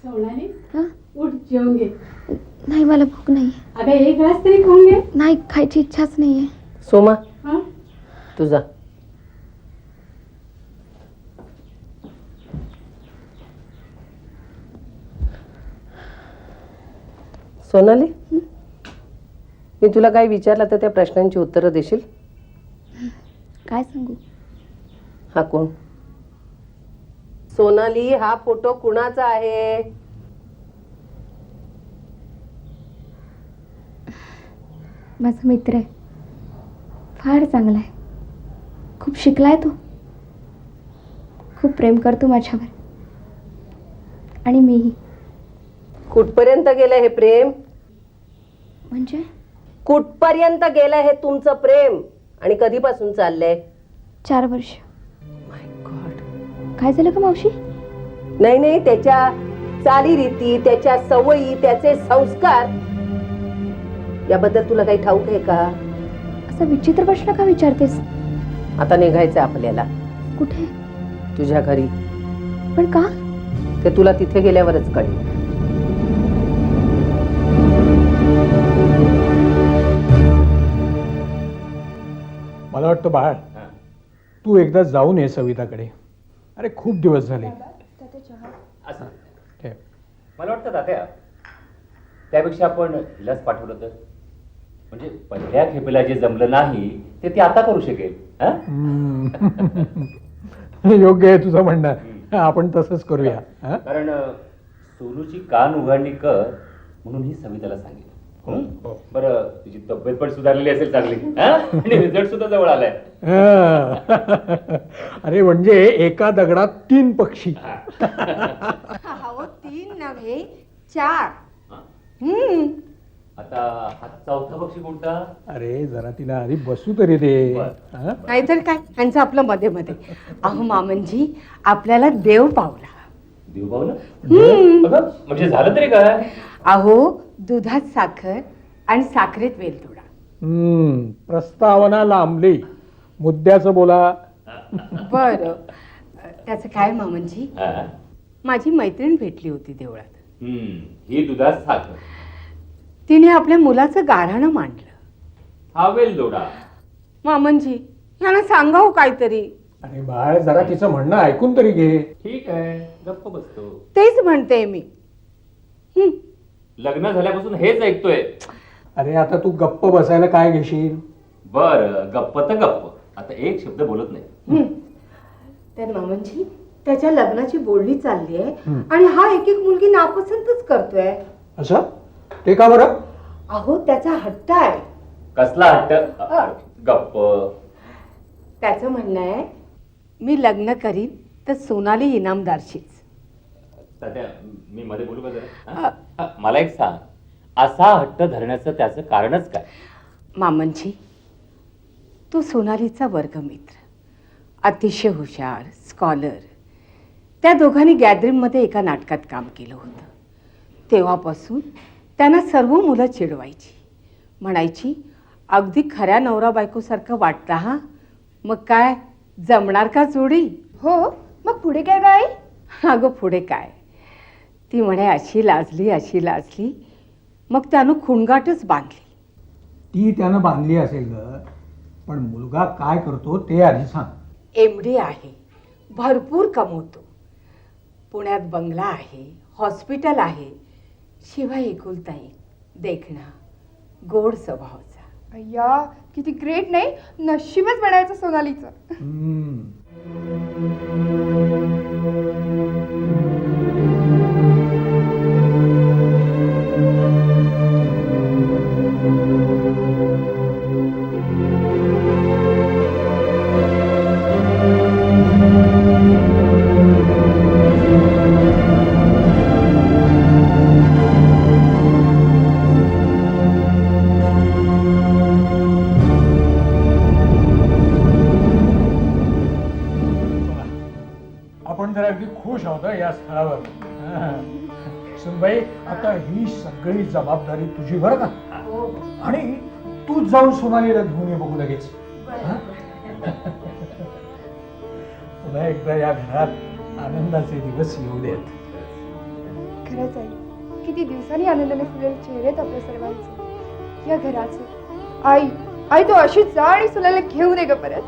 सोनाली, हं? उठ जेवून घे. नाही मला भूक नाही. अगं एक ग्लास तरी खाऊन घे. नाही खायची इच्छाच नाहीये. सोमा हं? तुझा सोनाली, मी तुला काय विचारलं तर त्या प्रश्नांची उत्तरं देशील? काय सांगू? हा कोण? सोनाली, हा फोटो कुणाचा आहे? माझा मित्र आहे. फार चांगला आहे. खूप शिकलाय तो. खूप प्रेम करतो माझ्यावर. आणि मीही. कुठपर्यंत गेलं हे प्रेम? म्हणजे कुठपर्यंत गेलं हे तुमचं प्रेम? आणि कधीपासून चाललंय? 4 वर्ष. माय गॉड. काय झालं का मावशी? नाही नाही, त्याच्या चालीरीती, त्याच्या सवयी, त्याचे संस्कार याबद्दल तुला काही ठाऊक आहे का? असा विचित्र प्रश्न का विचारतेस? आता निघायचंय आपल्याला. कुठे? तुझ्या घरी. पण का? ते तुला तिथे गेल्यावरच कळेल. मला वाटतं बाळ, तू एकदा जाऊन ये सविताकडे. अरे खूप दिवस झाले. असं ठेव. मला वाटतं तात्या, त्यापेक्षा आपण हिलाच पाठवलं तर, म्हणजे पहिल्या खेपेला जे जमलं नाही ते ती आता करू शकेल. योग्य आहे तुझं म्हणणं. आपण तसंच करूया. हा? कारण सोनूची कान उघडणी कर म्हणून ही सविताला सांगितलं. बरं, तुझी तब्येत पण सुधारलेली असेल चांगली, आणि रिझल्ट सुद्धा जवळ आलाय. अरे म्हणजे एका दगडात 3 पक्षी. अहो 3 नव्हे 4. आता हा चौथा पक्षी कोणता? अरे जरा तिला आधी बसू तरी दे. हा? नाहीतर काय, यांचं आपलं मध्ये मध्ये. अहो मामनजी, आपल्याला देव पावला. देव पावलं? म्हणजे झालं तरी काय? अहो दुधात साखर आणि साखरेत वेलदोडा. प्रस्तावना लांबली. मुद्द्याचं बोला. बरं, त्याचं काय मामनजी, माझी मैत्रीण भेटली होती देवळात. ही दुधात साखर. तिने आपल्या मुलाचं गाऱ्हाणं मांडलं. हा वेलदोडा. मामनजी, यांना सांगावं काहीतरी. अरे बाळ, जरा तिचं म्हणणं ऐकून तरी घे. ठीक आहे, गप्प बसतो. तेच म्हणते मी. लग्न झाल्यापासून हेच ऐकतोय. अरे आता तू गप्प बसायला काय घेशील? बर, गप्प तर गप्प, आता एक शब्द बोलत नाही. तर मामांची त्याच्या लग्नाची बोलणी चालली आहे आणि हा एक एक मुलगी नापसंतच करतोय. असं ते का बरं? अहो त्याचा हट्ट आहे. कसला हट्ट? गप्प. त्याचं म्हणणं आहे मी लग्न करीन तर सोनाली इनामदारशीच. तात्या, मी मध्ये बोलू का जरा? मला एक सांग, असा हट्ट धरण्याचं त्याचं कारणच काय? मामनजी, तो सोनालीचा वर्गमित्र, अतिशय हुशार, स्कॉलर. त्या दोघांनी गॅदरिंगमध्ये एका नाटकात काम केलं होतं. तेव्हापासून त्यांना सर्व मुलं चिडवायची, म्हणायची अगदी खऱ्या नवरा बायकोसारखं वाटतं हा. मग काय जमणार का जोडी? हो, मग पुढे काय बाई? अगं पुढे काय, ती म्हणे अशी लाजली. मग त्यानं खुणगाटच बांधली. ती त्यानं बांधली असेल ग, पण मुलगा काय करतो ते आधी सांग. MD आहे, भरपूर कमवतो. पुण्यात बंगला आहे, हॉस्पिटल आहे, शिवाय एकुलताई, देखणा, गोड स्वभावाचा. अय्या, किती ग्रेट नाही, नशीबच म्हणायचं सोनालीचं. आपण जरा अगदी खुश आहोत या स्थळावर. सुनबाई, आता ही सगळी जबाबदारी तुझी बरं का? आणि तूच जाऊन सोनालीला घेऊन ये बघू लगेच. पुन्हा एकदा या घरात आनंदाचे दिवस येऊ देत. खरंच आहे, किती दिवसांनी आनंदाने फुलेले चेहरे आहेत आपल्या सर्वांचे, या घराचे. आई तू अशीच जा आणि सुनाला घेऊन ये ग परत.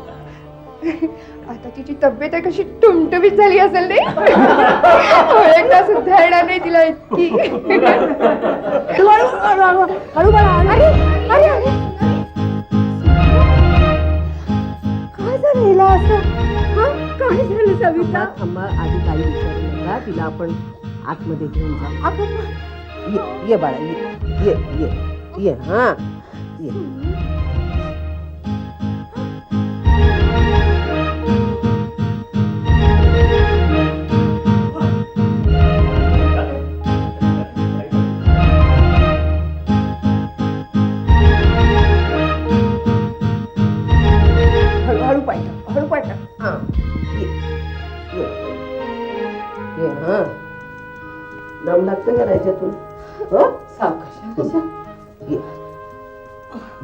आता तिची तब्येत आहे कशी टुमटुमीत झाली असेल नाही. एकदा सुद्धा येणार नाही तिला इतकी. काय झालं हिला असं? काय झालं सविता? थांबा, आधी काही विचारू नका, तिला आपण आतमध्ये घेऊन जा. ये बाळा, ये हा ये. हळू पाठव. हा ये हा. दम लागतं का याच्यातून? हो, सावकाश. ये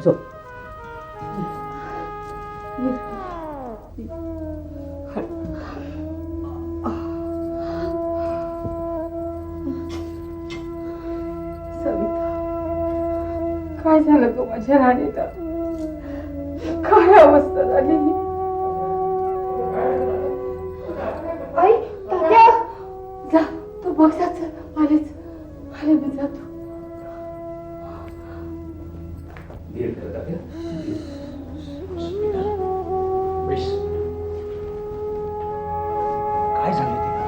झोप. सविता, काय झालं तू माझ्या राणीला? काय अवस्था झाली? आई, तात्या, जा तू बघ जा, आले मी जातो. काय झालं तिला?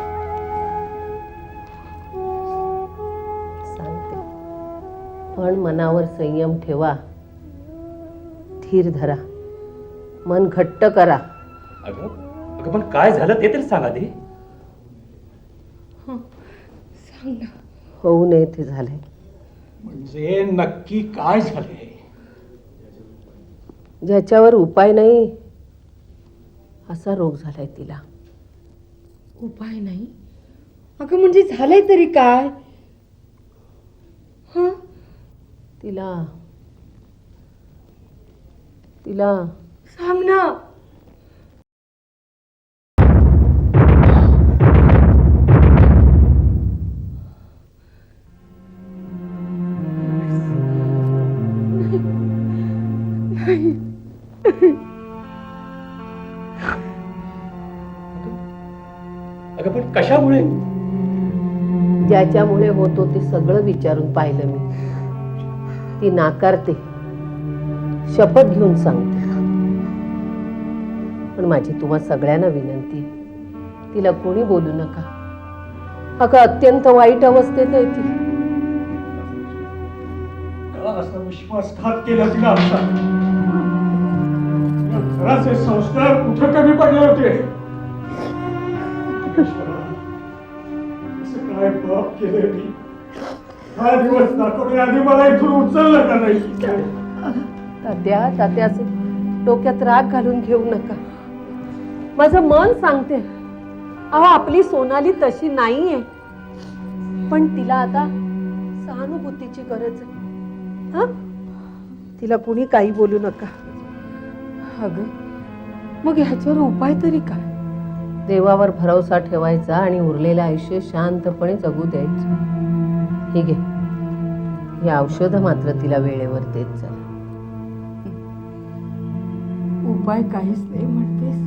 सांगते, पण मनावर संयम ठेवा, धीर धरा, मन घट्ट करा. अगं पण काय झालं ते तरी सांगा दे. सांग ना. होऊ नये ते झालंय. म्हणजे नक्की काय झालंय? ज्याच्यावर उपाय नाही असा रोग झालाय तिला. उपाय नाही? अगं म्हणजे झालंय तरी काय? तिला सांग ना. अगं पण कशामुळे? ज्याच्यामुळे होतो ते सगळं विचारून पाहिलं मी. ती नाकारते. शपथ घेऊन सांगते. पण माझी तुम्हा सगळ्यांना विनंती आहे, तिला कोणी बोलू नका. अगं अत्यंत वाईट अवस्थेत आहे ती. का असा विश्वासघात केला तिला आमचा? या घराचे संस्कार कुठं कमी पडले होते? असं काय पाप केले मी? हा दिवस दाखवण्याआधी मला इथून उचललं का नाही? तात्या असं डोक्यात राग घालून घेऊ नका. माझं मन सांगते, अहो आपली सोनाली तशी नाहीये, पण तिला आता सहानुभूतीची गरज आहे. हा, तिला कुणी काही बोलू नका. अगं मग ह्याच्यावर उपाय तरी काय? देवावर भरोसा ठेवायचा आणि उरलेलं आयुष्य शांतपणे जगू द्यायचं. हे घे, ही औषधं मात्र तिला वेळेवर देत चला. उपाय काहीच नाही म्हणतेस,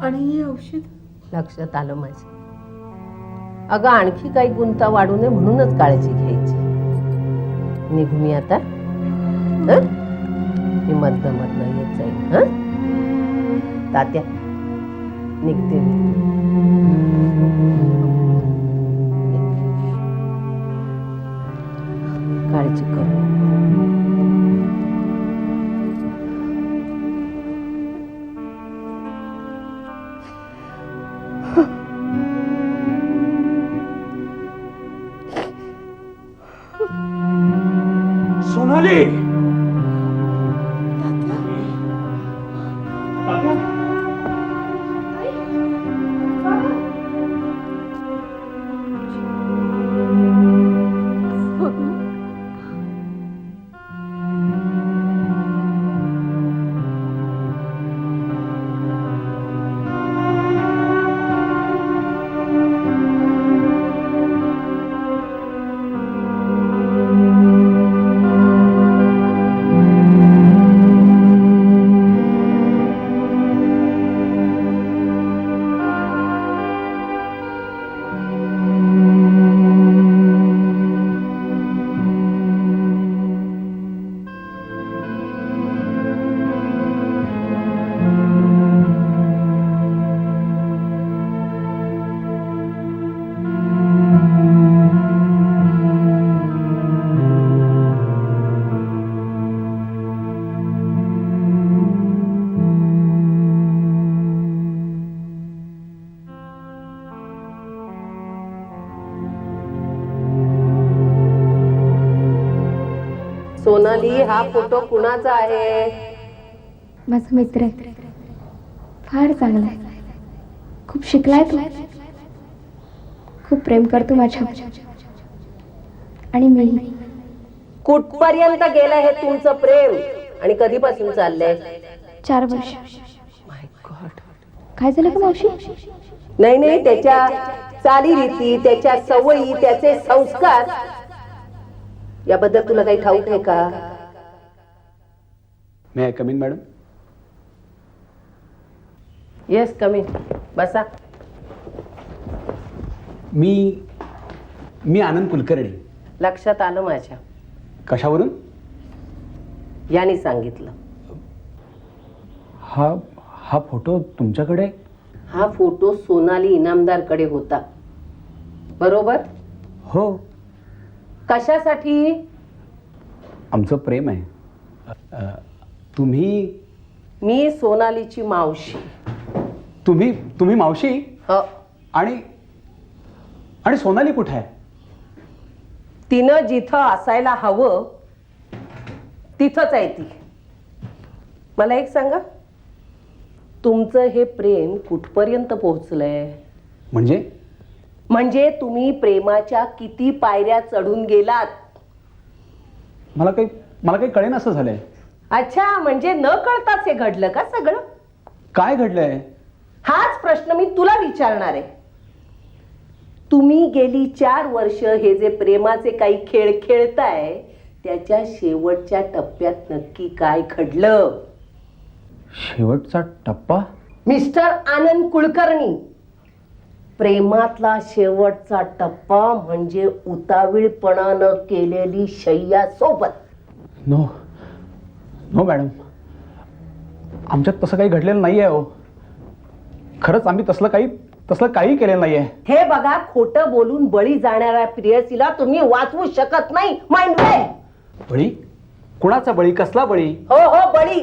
आणि हे औषध? लक्षात आलं माझं. अगं आणखी काही गुंता वाढू नये म्हणूनच काळजी घ्यायची. निघू मी आता. मी मधनं येत जाईल. तात्या निघते मी. काळजी करू. सोनाली, सोनाली, हा फोटो कुणाचा आहे? माझा मित्र आहे, फार चांगला आहे, खूप शिकलाय तो, खूप प्रेम करतो माझ्यावर. आणि मी. कुठपर्यंत गेलं हे तुमचं प्रेम आणि कधीपासून चाललंय? 4 वर्ष. माय गॉड. काय झालं का मावशी? नाही, त्याच्या चालीरीती, त्याच्या सवयी, त्याचे संस्कार याबद्दल तुला काही ठाऊक आहे का? May I come in madam? Yes, come in. बसा. मी आनंद कुलकर्णी. लक्षात आलं माझ्या. कशावरून? याने सांगितलं. हा फोटो तुमच्याकडे? हा फोटो सोनाली इनामदारकडे होता, बरोबर? हो. कशासाठी? आमचं प्रेम आहे. तुम्ही? मी सोनालीची मावशी. तुम्ही मावशी? हो. आणि सोनाली कुठे आहे? तिनं जिथं असायला हवं तिथंच आहे ती. मला एक सांगा, तुमचं हे प्रेम कुठपर्यंत पोहोचलंय? म्हणजे तुम्ही प्रेमाच्या किती पायऱ्या चढून गेलात? मला काही कळेन असं झालंय. अच्छा, म्हणजे न कळताच हे घडलं का सगळं? काय घडलंय? हाच प्रश्न मी तुला विचारणार आहे. तुम्ही गेली 4 वर्ष हे जे प्रेमाचे काही खेळ खेळताय, त्याच्या शेवटच्या टप्प्यात नक्की काय घडलं? शेवटचा टप्पा? मिस्टर आनंद कुलकर्णी, प्रेमातला शेवटचा टप्पा म्हणजे उतावीळपणानं केलेली शय्या सोबत. नो नो मॅडम, आमच्यात तसं काही घडलेलं नाही आहे हो. खरंच आम्ही तसलं काही केलेलं नाही आहे. हे बघा, खोटं बोलून बळी जाणाऱ्या प्रियसीला तुम्ही वाचवू शकत नाही. माइंड बळी? कुणाचा बळी? कसला बळी? हो हो, बळी.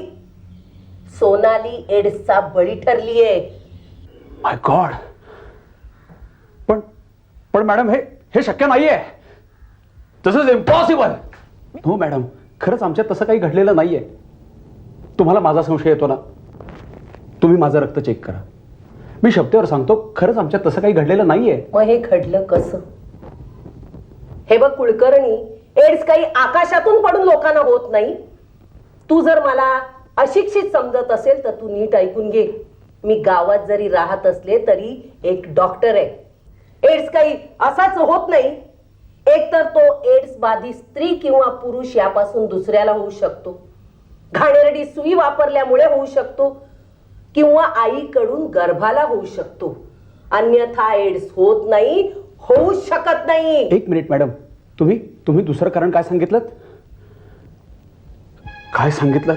सोनाली एड्सचा बळी ठरलीये. माय गॉड. पण मॅडम, हे शक्य नाहीये. दिस इज इम्पॉसिबल. हो मॅडम, खरंच आमच्यात तसं काही घडलेलं नाहीये. तुम्हाला माझा संशय येतो ना? तुम्ही माझं रक्त चेक करा. मी शब्दावर सांगतो, खरंच आमच्यात तसं काही घडलेलं नाहीये. मग हे घडलं कसं? हे बघ कुलकर्णी, एड्स काही आकाशातून पडून लोकांना होत नाही. तू जर मला अशिक्षित समजत असेल तर तू नीट ऐकून घे. मी गावात जरी राहत असले तरी एक डॉक्टर आहे. एड्स काही असाच होत नाही. एक तर तो एड्स बाधित स्त्री किंवा पुरुष यापासून दुसऱ्याला होऊ शकतो, घाणेरडी सुई वापरल्यामुळे होऊ शकतो, किंवा आईकडून गर्भाला होऊ शकतो. अन्यथा एड्स होत नाही, होऊ शकत नाही. एक मिनिट मॅडम, तुम्ही दुसरं कारण काय सांगितलं? काय सांगितलं?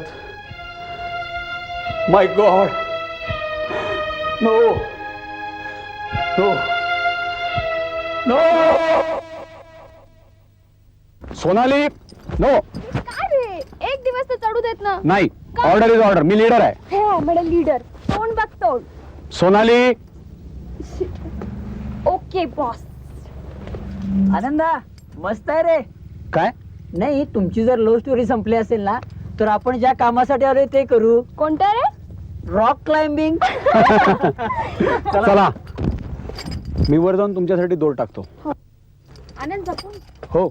My god. No no no. Sonali, no. काय रे, एक दिवस तर चढू देत ना. नाही, ऑर्डर इज ऑर्डर. मी लीडर आहे. हे आम्हाला लीडर. तोंड बघ तोंड. सोनाली. Okay boss. आनंदा, मस्त आहे रे. काय? नाही, तुमची जर लव्ह स्टोरी संपली असेल ना, तर आपण ज्या कामासाठी आलोय ते करू. कोणतं रे? Rock climbing. चला, मी वर जाऊन तुमच्यासाठी दोर टाकतो. आनंद जपून. हो.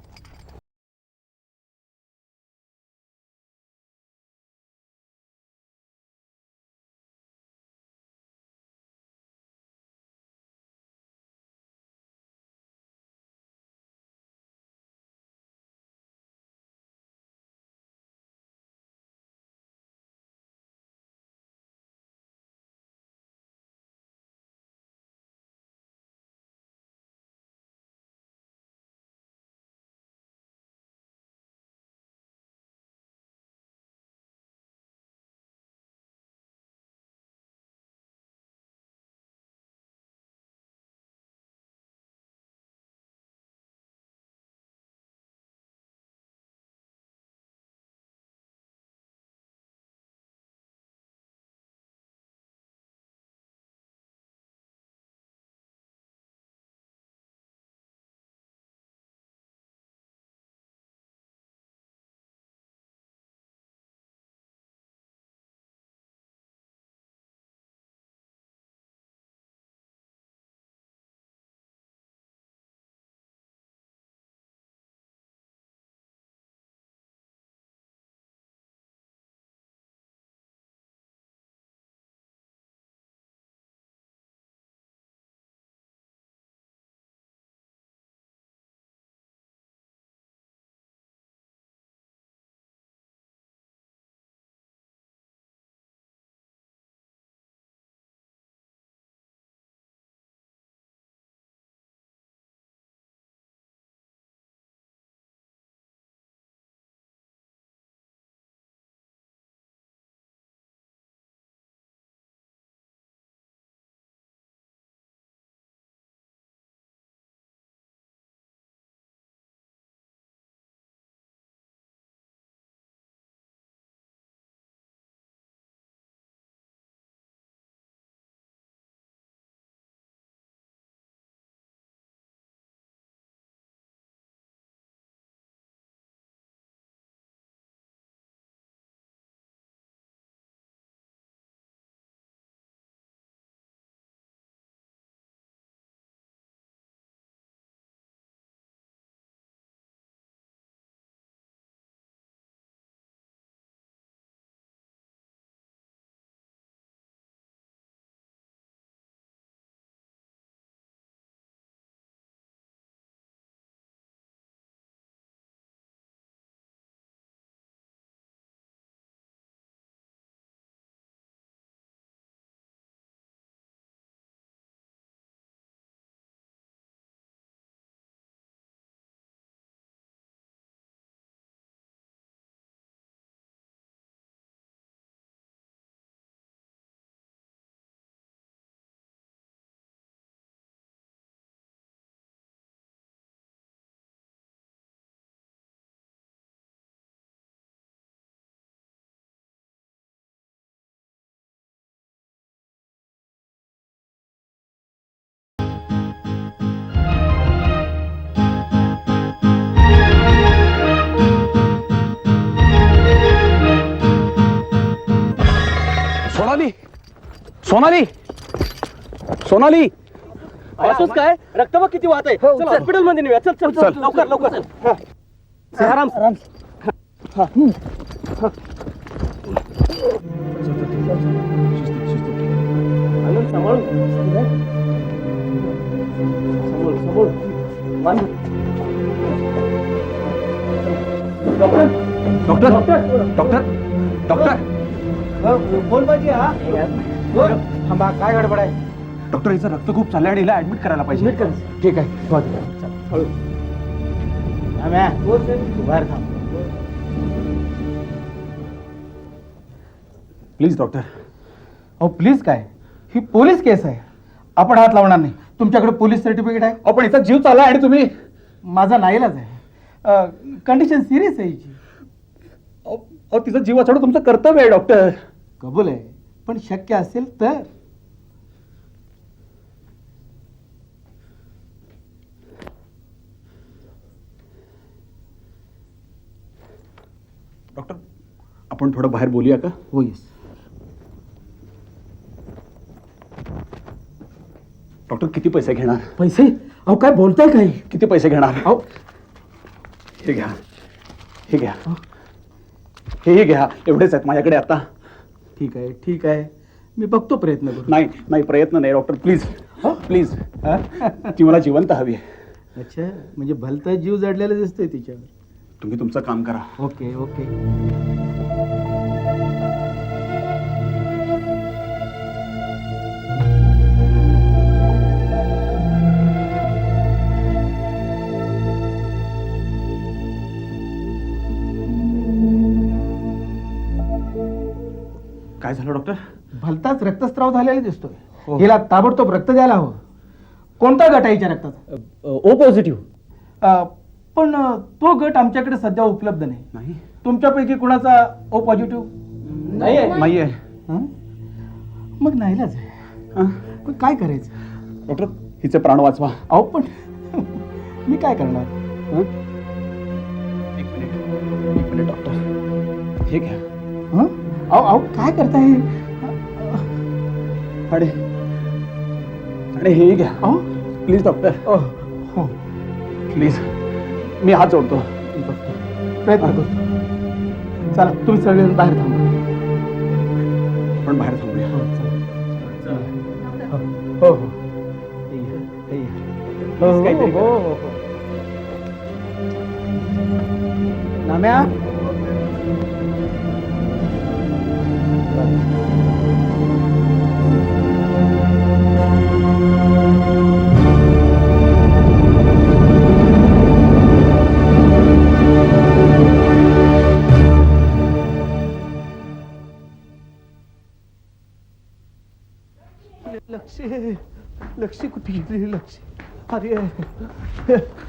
सोनाली सोनाली असंच काय रक्त बघ किती वाहत आहे हॉस्पिटल मध्ये नेऊया चल चल चल लवकर लवकर आराम आराम आनंद सांभाळून समोर डॉक्टर डॉक्टर डॉक्टर बोल पाहिजे हा थांबा काय गडबड आहे डॉक्टर हिचं रक्त खूप चाललंय आणि हिला ऍडमिट करायला पाहिजे ठीक आहे बाहेर थांब प्लीज डॉक्टर अहो प्लीज काय ही पोलीस केस आहे आपण हात लावणार नाही तुमच्याकडे पोलीस सर्टिफिकेट आहे आपण हिचा जीव चाललाय आणि तुम्ही माझा नाईलाज आहे कंडिशन सिरियस आहे हिची अहो तिचा जीव वाचवणं तुमचं कर्तव्य आहे डॉक्टर कबूल आहे पण शक्य असेल तर डॉक्टर आपण थोडं बाहेर बोलूया का हो येस डॉक्टर किती पैसे घेणार पैसे अहो काय बोलताय काय किती पैसे घेणार अहो हे घ्या हे घ्या हे घ्या एवढेच आहेत माझ्याकडे आता ठीक आहे मी बघतो प्रयत्न करू नाही नाही प्रयत्न नाही डॉक्टर प्लीज प्लीज ती मला जिवंत हवी आहे अच्छा म्हणजे भलता जीव जडलेला दिसतोय तिच्यावर तुम्ही तुमचं काम करा ओके ओके काय झालं डॉक्टर भलताच रक्तस्राव झालेला दिसतोय हिला ताबडतोब रक्त द्यायला हवं कोणता गट आहे हिच्या रक्ताचा ओ पॉझिटिव्ह पण तो गट आमच्याकडे सध्या उपलब्ध नाही नाही तुमच्यापैकी कुणाचा ओ पॉझिटिव्ह नाही आहे मग नाहीलाच आहे पण काय करायचं डॉक्टर हिचे प्राण वाचवा अहो पण मी काय करणार एक मिनिट डॉक्टर हे घ्या अहो अहो काय करताय आणि आणि हे घ्या अहो प्लीज डॉक्टर हो प्लीज मी हात जोडतो प्रयत्न करतो चला तुम्ही सगळेजण बाहेर थांबा आपण बाहेर थांबूया हो हो काहीतरी करा. नाम्या लक्ष कुठे गेली लक्ष अरे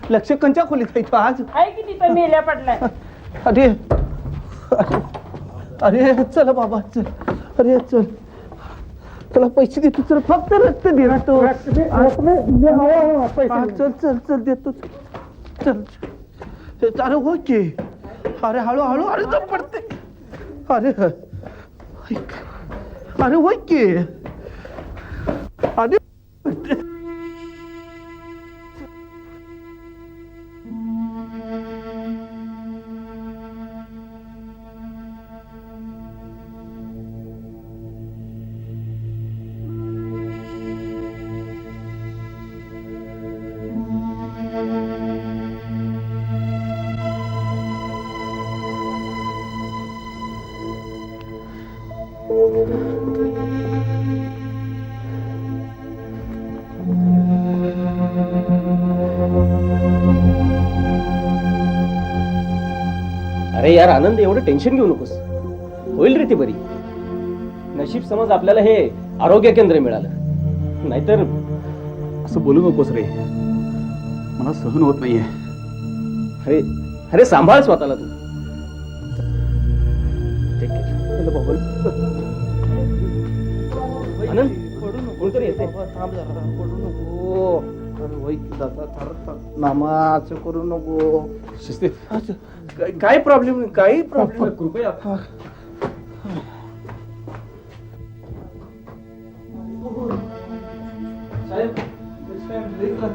लक्ष कंच्या खोलीत आहे तो आज आहे की तिथं मेल्या पडलाय अरे अरे चल बाबा चल अरे चल तुला पैसे देतो चल फक्त रक्त दे ना तो चल चल चल देतो चल अरे हो की अरे हळू हळू अरे जप पडते अरे अरे हो की अरे अरे यार आनंद एवढं टेन्शन घेऊ नकोस होईल रे ती बरी नशीब समज आपल्याला हे आरोग्य केंद्र मिळालं नाहीतर असं बोलू नकोस रे मला सहन होत नाहीये अरे अरे सांभाळ स्वतःला तू Take care. आनंद कोणतरी येते थांब जरा पडू नको अरे वै दादा नामा असं करू नको शिस्तीत काही प्रॉब्लेम नाही काही प्रॉब्लेम कृपया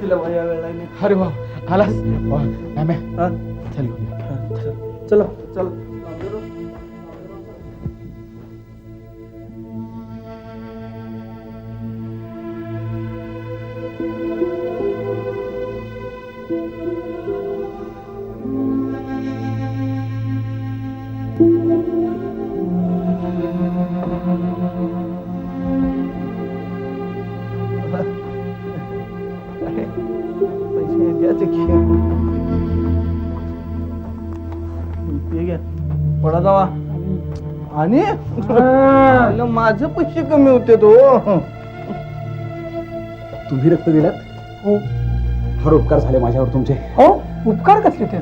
तिला वया वेळाने. अरे वा आलास हा? चल चला चला. पैसे द्यायचे की. ठीक आहे पडा जावा. आणि आलं, माझे पैसे कमी होते तो. तुम्ही रक्त दिलात हो फार उपकार झाले माझ्यावर तुमचे. हो उपकार कसले ते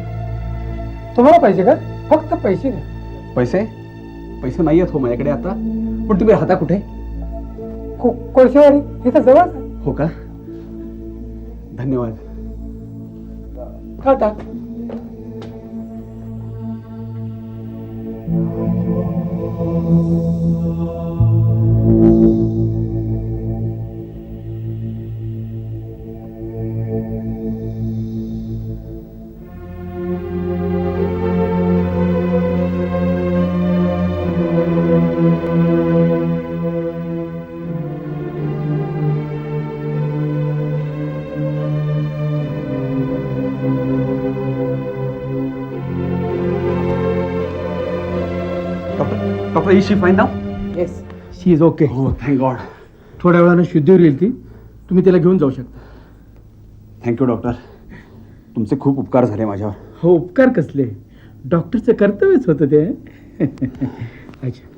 तुम्हाला पाहिजे का फक्त पैसे द्या. पैसे पैसे नाही आहेत हो माझ्याकडे आता. पण तुम्ही राहता कुठे? कोळशेवाडी इथं जवळ आहे. हो का धन्यवाद. Tata. Doctor he she fine now. Yes she is okay. हो थँक गॉड. थोड्या वेळानं शुद्धीवर येईल ती. तुम्ही तिला घेऊन जाऊ शकता. Thank you doctor. तुमचे खूप उपकार झाले माझ्यावर. हो उपकार कसले डॉक्टरचं कर्तव्यच होतं ते. अच्छा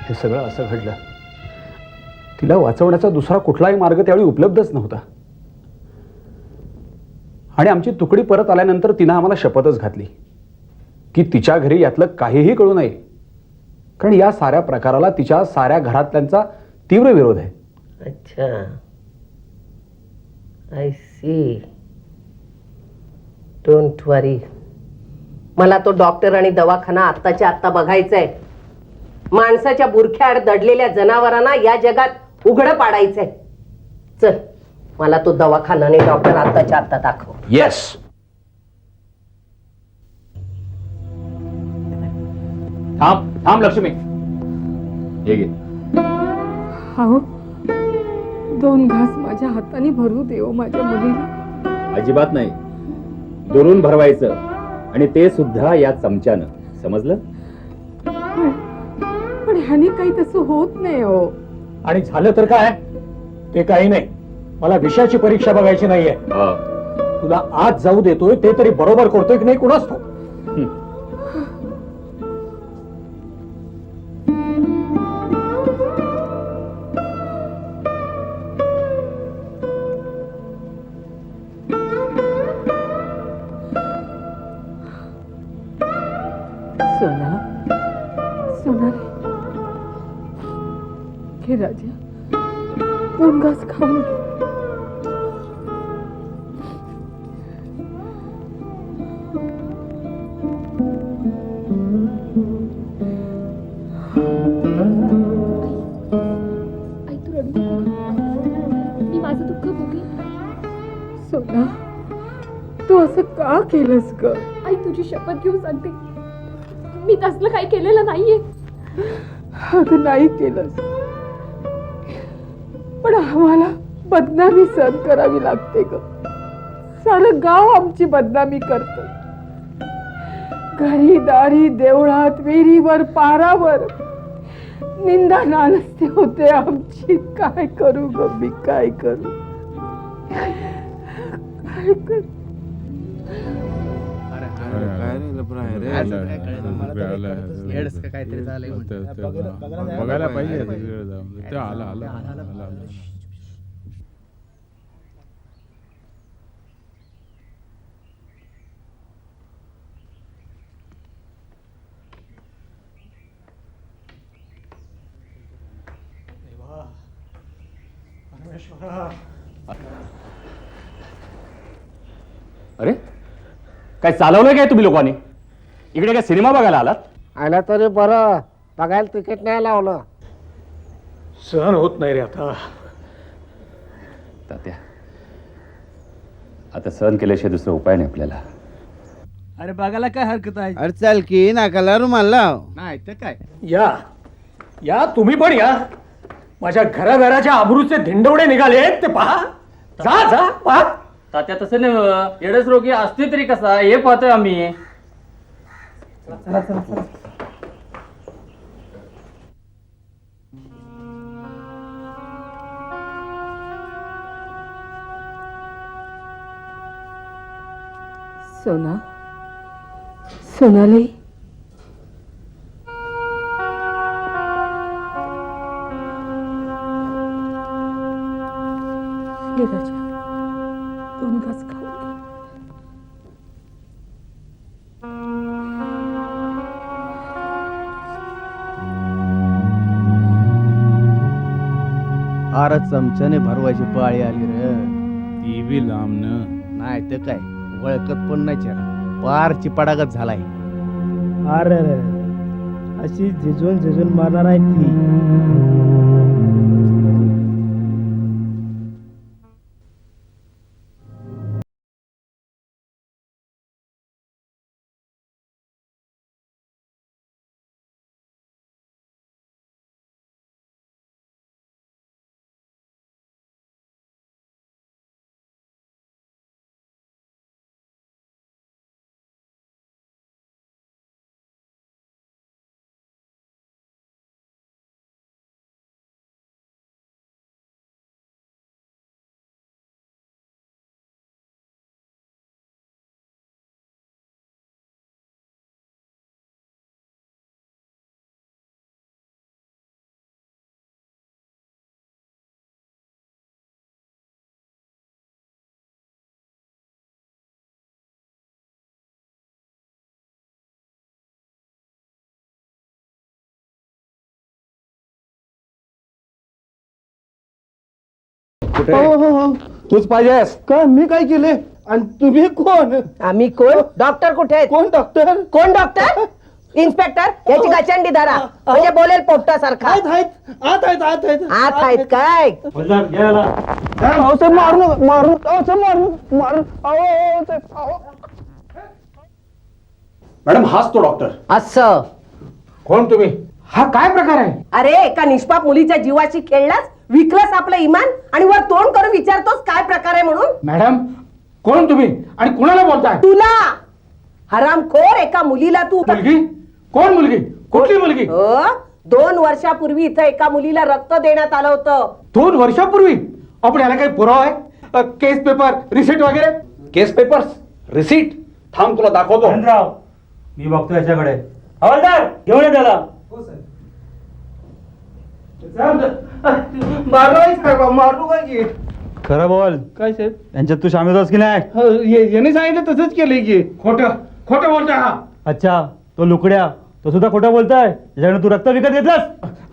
हे सगळं असं घडलं. तिला वाचवण्याचा दुसरा कुठलाही मार्ग त्यावेळी उपलब्धच नव्हता. आणि आमची तुकडी परत आल्यानंतर तिनं आम्हाला शपथच घातली की तिच्या घरी यातलं काहीही कळू नये, कारण या साऱ्या प्रकाराला तिच्या साऱ्या घरातल्यांचा तीव्र विरोध आहे. अच्छा आय सी. डोंट वरी. मला तो डॉक्टर आणि दवाखाना आत्ताच्या आत्ता बघायचा आहे. माणसाच्या बुरख्याआड दडलेल्या जनावरांना या जगात उघडं पाडायचंय. चल मला तो दवाखाना आणि डॉक्टर आत्ताच्या आत्ता दाखव. येस. थांब थांब लक्ष्मी. हे घे. हो 2 घास माझ्या हाताने भरू देव माझ्या मुलीला. अजिबात नाही. दुरून भरवायचं आणि ते सुद्धा या चमच्यानं. समजलं? पण ह्याने काही तसं होत नाही हो. आणि झालं तर काय ते काही नाही. मला विषयाची परीक्षा बघायची नाहीये. तुला आज जाऊ देतोय ते तरी बरोबर करतोय की नाही कुणाच तो. सोना सोनाली घे राजा 2 घास खाऊन घे. आई तू रडू नको. मी माझं दुःख भोगेन. सोना तू असं का केलंस ग? आई तुझी शपथ घेऊन सांगते मी तसलं काही केलेलं नाहीये. अगं नाही केलंस पण आम्हाला बदनामी सहन करावी लागते ग. सारं गाव आमची बदनामी करत. घरी दारी देवळात विहिरीवर पारावर निंदा नालस्ती होते आमची. काय करू ग मी काय करू काय करू. बघायला पाहिजे ते आला आला आला. अरे काय चालवलंय काय तुम्ही लोकांनी? इकडे काय सिनेमा बघायला आलात? आला तरी बरं, बघायला तिकीट नाही लावलं. सहन होत नाही रे आता. तात्या, आता सहन केल्याशिवाय दुसरा उपाय नाही आपल्याला. अरे बघायला काय हरकत आहे? अरे चाल की नाकाला रुमाल लाव. नाही तर काय. या या तुम्ही पण या. माझ्या घराघराच्या आबरूचे धिंडवडे निघाले ते पहा. जा जा पहा. तात्या तसं नाही, एडस रोगी असते तरी कसा हे पाहतोय आम्ही. सोना, सोनाली, ये राजा, दोन घास खाऊ घे. अरे चमच्याने भरवायची पाळी आली रे. ती बी लांबन. नाही तर काय, ओळखत पण नाही चेहरा, पार चिपाडागत झालाय. अरे अशी झिजून झिजून मारणार आहे ती. तूच पाहिजेस का? मी काय केले? आणि तुम्ही कोण? आम्ही कोण? डॉक्टर कुठे आहेत? कोण डॉक्टर? कोण डॉक्टर? इन्स्पेक्टर, याची गचंडी धरा म्हणजे बोलेल पोपटासारखा. आत आहेत आत आहेत काय? मॅडम हाच तो डॉक्टर. असं कोण तुम्ही? हा काय प्रकार आहे? अरे एका निष्पाप मुलीच्या जीवाशी खेळलास, विकलंस आपलं इमान आणि वर तोंड करून विचारतोस काय प्रकार आहे म्हणून. मॅडम कोण तुम्ही आणि कुणाला बोलताय? तुला हरामखोर, एका मुलीला तू मुलगी? कोण मुलगी? कुठली मुलगी? 2 वर्षापूर्वी इथं एका मुलीला रक्त देण्यात आलं होतं. 2 वर्षापूर्वी? आपण याला काही पुरावा आहे? केस पेपर, रिसिट वगैरे? केस पेपर्स, रिसीट? थांब तुला दाखवतो. मी बघतो याच्याकडे. हवालदार घेऊन ये त्याला. मारू काय? खरं बोल, काय साहेब? त्यांच्यात तू सामील होस की नाही? याने सांगितलं तसंच केलंय की. खोटं खोटं बोलतोय हा. अच्छा, तो लुकड्या, तो सुद्धा खोटा बोलताय. त्याच्याकडे तू रक्त विकत घेतलास?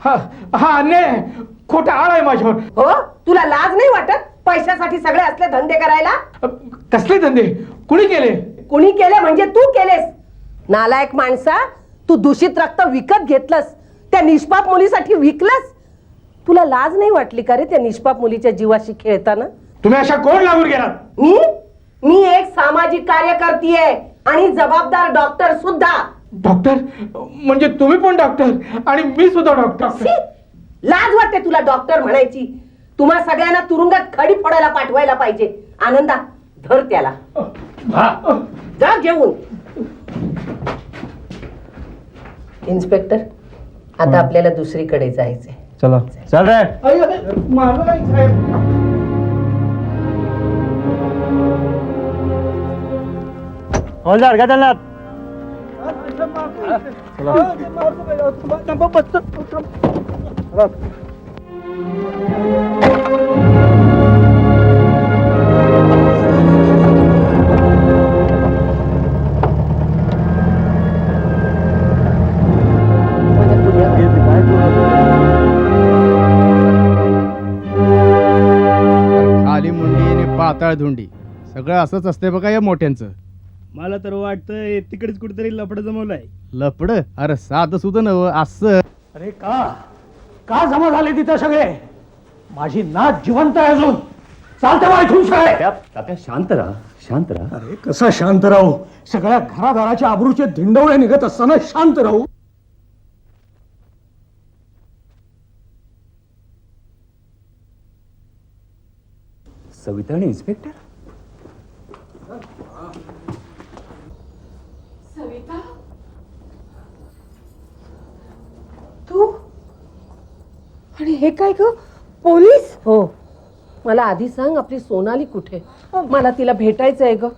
हा अन्याय, खोटा आळ आहे माझ्यावर. हो, तुला लाज नाही वाटत पैशासाठी सगळे असले धंदे करायला? कसले धंदे? कुणी केले? कुणी केले म्हणजे तू केलेस. नालायक माणसा, तू दूषित रक्त विकत घेतलंस, त्या निष्पाप मुलीसाठी विकलंस. तुला लाज नाही वाटली का रे त्या निष्पाप मुलीच्या जीवाशी खेळताना? तुम्ही अशा कोण लागून गेलात? मी एक सामाजिक कार्यकर्ती आहे आणि जबाबदार डॉक्टर सुद्धा. डॉक्टर म्हणजे तुम्ही पण डॉक्टर आणि मी सुद्धा डॉक्टर? लाज वाटते तुला डॉक्टर म्हणायची? तुम्हा सगळ्यांना तुरुंगात खडी फोडायला पाठवायला पाहिजे. आनंदा, धर त्याला, जा घेऊन. इन्स्पेक्टर, आता आपल्याला दुसरीकडे जायचंय. चला चल रे. हवालदार घ्या त्यांना. खाली मुंडी आणि पाताळ धुंडी सगळं असंच असते बघा या मोठ्यांचं. मला तर वाटतंय तिकडेच कुठेतरी लपड जमवलंय. लपड अरे साधं सुद्धा नव असं. अरे का जमा झाले तिथं सगळे? माझी नाच जिवंत आहे अजून. चालते बा इथून सगळे. तात्या शांत राहा, शांत राहा. अरे कसा शांत राहू? सगळ्या घरादाराच्या आबरूचे धिंडवळे निघत असताना शांत राहू? सविता आणि इन्स्पेक्टर. सविता, तू आणि हे काय ग? पोलीस? हो, मला आधी सांग आपली सोनाली कुठे? मला तिला भेटायचं आहे ग.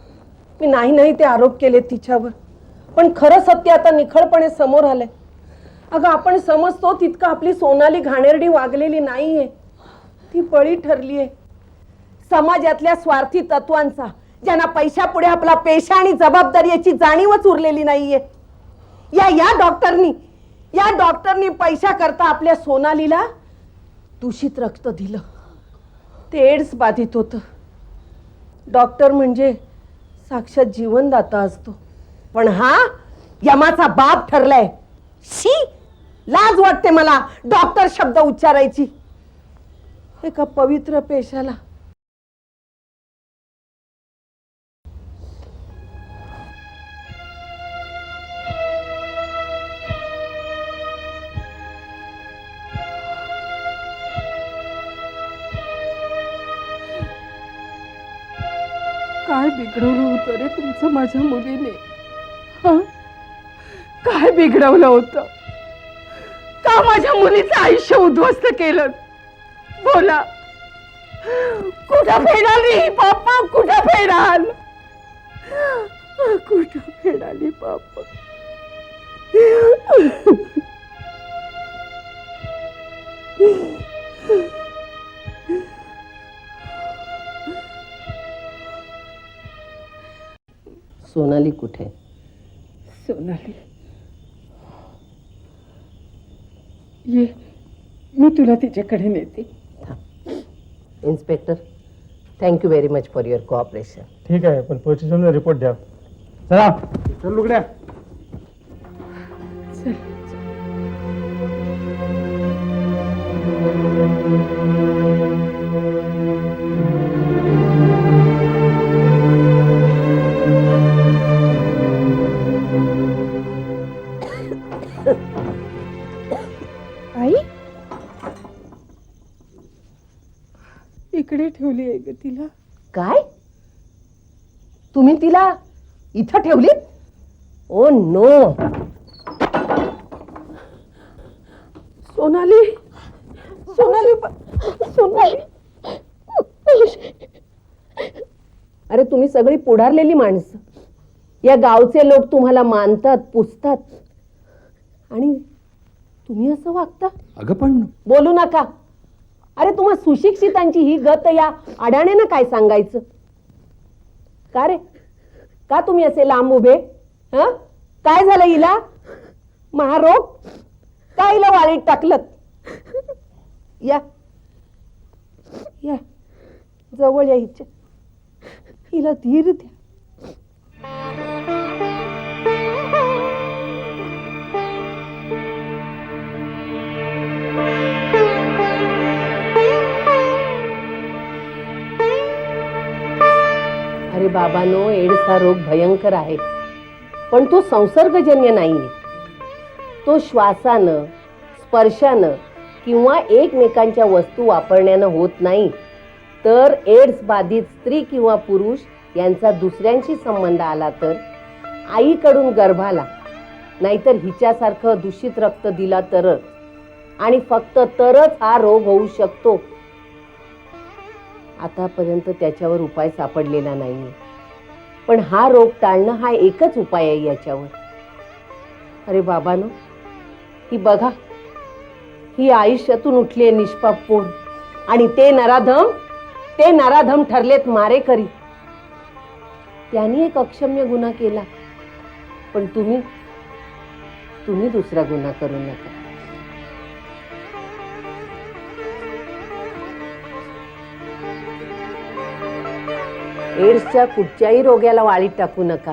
मी नाही ते आरोप केले तिच्यावर, पण खरं सत्य आता निखळपणे समोर आलंय. अगं आपण समजतो तितकं आपली सोनाली घाणेरडी वागलेली नाहीये. ती बळी ठरलीये समाजातल्या स्वार्थी तत्वांचा, ज्यांना पैशापुढे आपला पेशा आणि जबाबदारी याची जाणीवच उरलेली नाहीये. या डॉक्टरनी पैशा करता आपल्या सोनालीला दूषित रक्त दिलं. ते एड्स बाधित होतं. डॉक्टर म्हणजे साक्षात जीवनदाता असतो, पण हा यमाचा बाप ठरलाय. शी, लाज वाटते मला डॉक्टर शब्द उच्चारायची. एका पवित्र पेशाला काय बिघडवलं होतं रे तुमचं माझ्या मुलीने? हा, काय बिघडवलं होतं? का माझ्या मुलीचं आयुष्य उद्ध्वस्त केलं? बोला, कुठं फेडाली बाप्पा? कुठं फेडाल? कुठं फेडाली बाप्पा? सोनाली कुठे? सोनाली, ये, मी तुला तिच्याकडे नेते. Inspector, thank you very much for your cooperation. ठीक आहे, पण पोलिसांना रिपोर्ट द्या. चला चल लुगड्या. चल. आई, इकडे ठेवली आहे ग तिला. काय? तुम्ही तिला इथं ठेवलीत? Oh no. सोनाली, सोनाली, सोनाली. अरे तुम्ही सगळी पुढारलेली माणसं, या गावचे लोक तुम्हाला मानतात, पुजतात, आणि तुम्ही असं वागता? अगं पण बोलू नका. अरे तुम्हा सुशिक्षितांची ही गत या अडाण्यानं काय सांगायचं? का रे, का तुम्ही असे लांब उभे? हं, काय झालं हिला? महारोग? का हिला वाळीत टाकलं? या या, जवळ या हिच्या. हिला धीर द्या. अरे बाबांनो, एड्स हा रोग भयंकर आहे, पण तो संसर्गजन्य नाहीये. तो श्वासानं, स्पर्शानं किंवा एकमेकांच्या वस्तू वापरण्यानं होत नाही, तर एड्स बाधित स्त्री किंवा पुरुष यांचा दुसऱ्यांशी संबंध आला तर, आईकडून गर्भाला, नाहीतर हिच्यासारखं दूषित रक्त दिला तरच, आणि फक्त तरच हा रोग होऊ शकतो. आतापर्यंत त्याच्यावर उपाय सापडलेला नाहीये, पण हा रोग टाळणं हा एकच उपाय आहे याच्यावर. अरे बाबानो, ही बघा, ही आयुष्यातून उठली आहे निष्पाप पोर, आणि ते नराधम ठरलेत मारेकरी. त्यांनी एक अक्षम्य गुन्हा केला, पण तुम्ही दुसरा गुन्हा करू नका. एड्सच्या कुठच्याही रोग्याला वाळीत टाकू नका.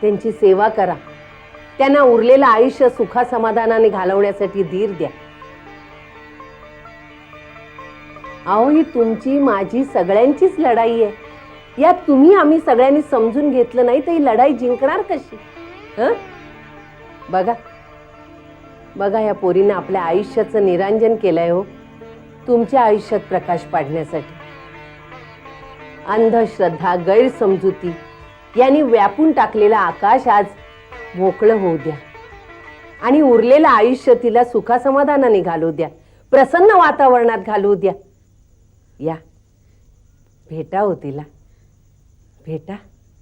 त्यांची सेवा करा. त्यांना उरलेलं आयुष्य सुखासमाधानाने घालवण्यासाठी धीर द्या. अहो, ही तुमची माझी सगळ्यांचीच लढाई आहे. यात तुम्ही आम्ही सगळ्यांनी समजून घेतलं नाही तर ही लढाई जिंकणार कशी? बघा या पोरीने आपल्या आयुष्याचं निरांजन केलंय हो, तुमच्या आयुष्यात प्रकाश पाडण्यासाठी. अंधश्रद्धा, गैरसमजुती यांनी व्यापून टाकलेलं आकाश आज मोकळं होऊ द्या, आणि उरलेलं आयुष्य तिला सुखासमाधानाने घालू द्या, प्रसन्न वातावरणात घालू द्या. या भेटा हो तिला, भेटा.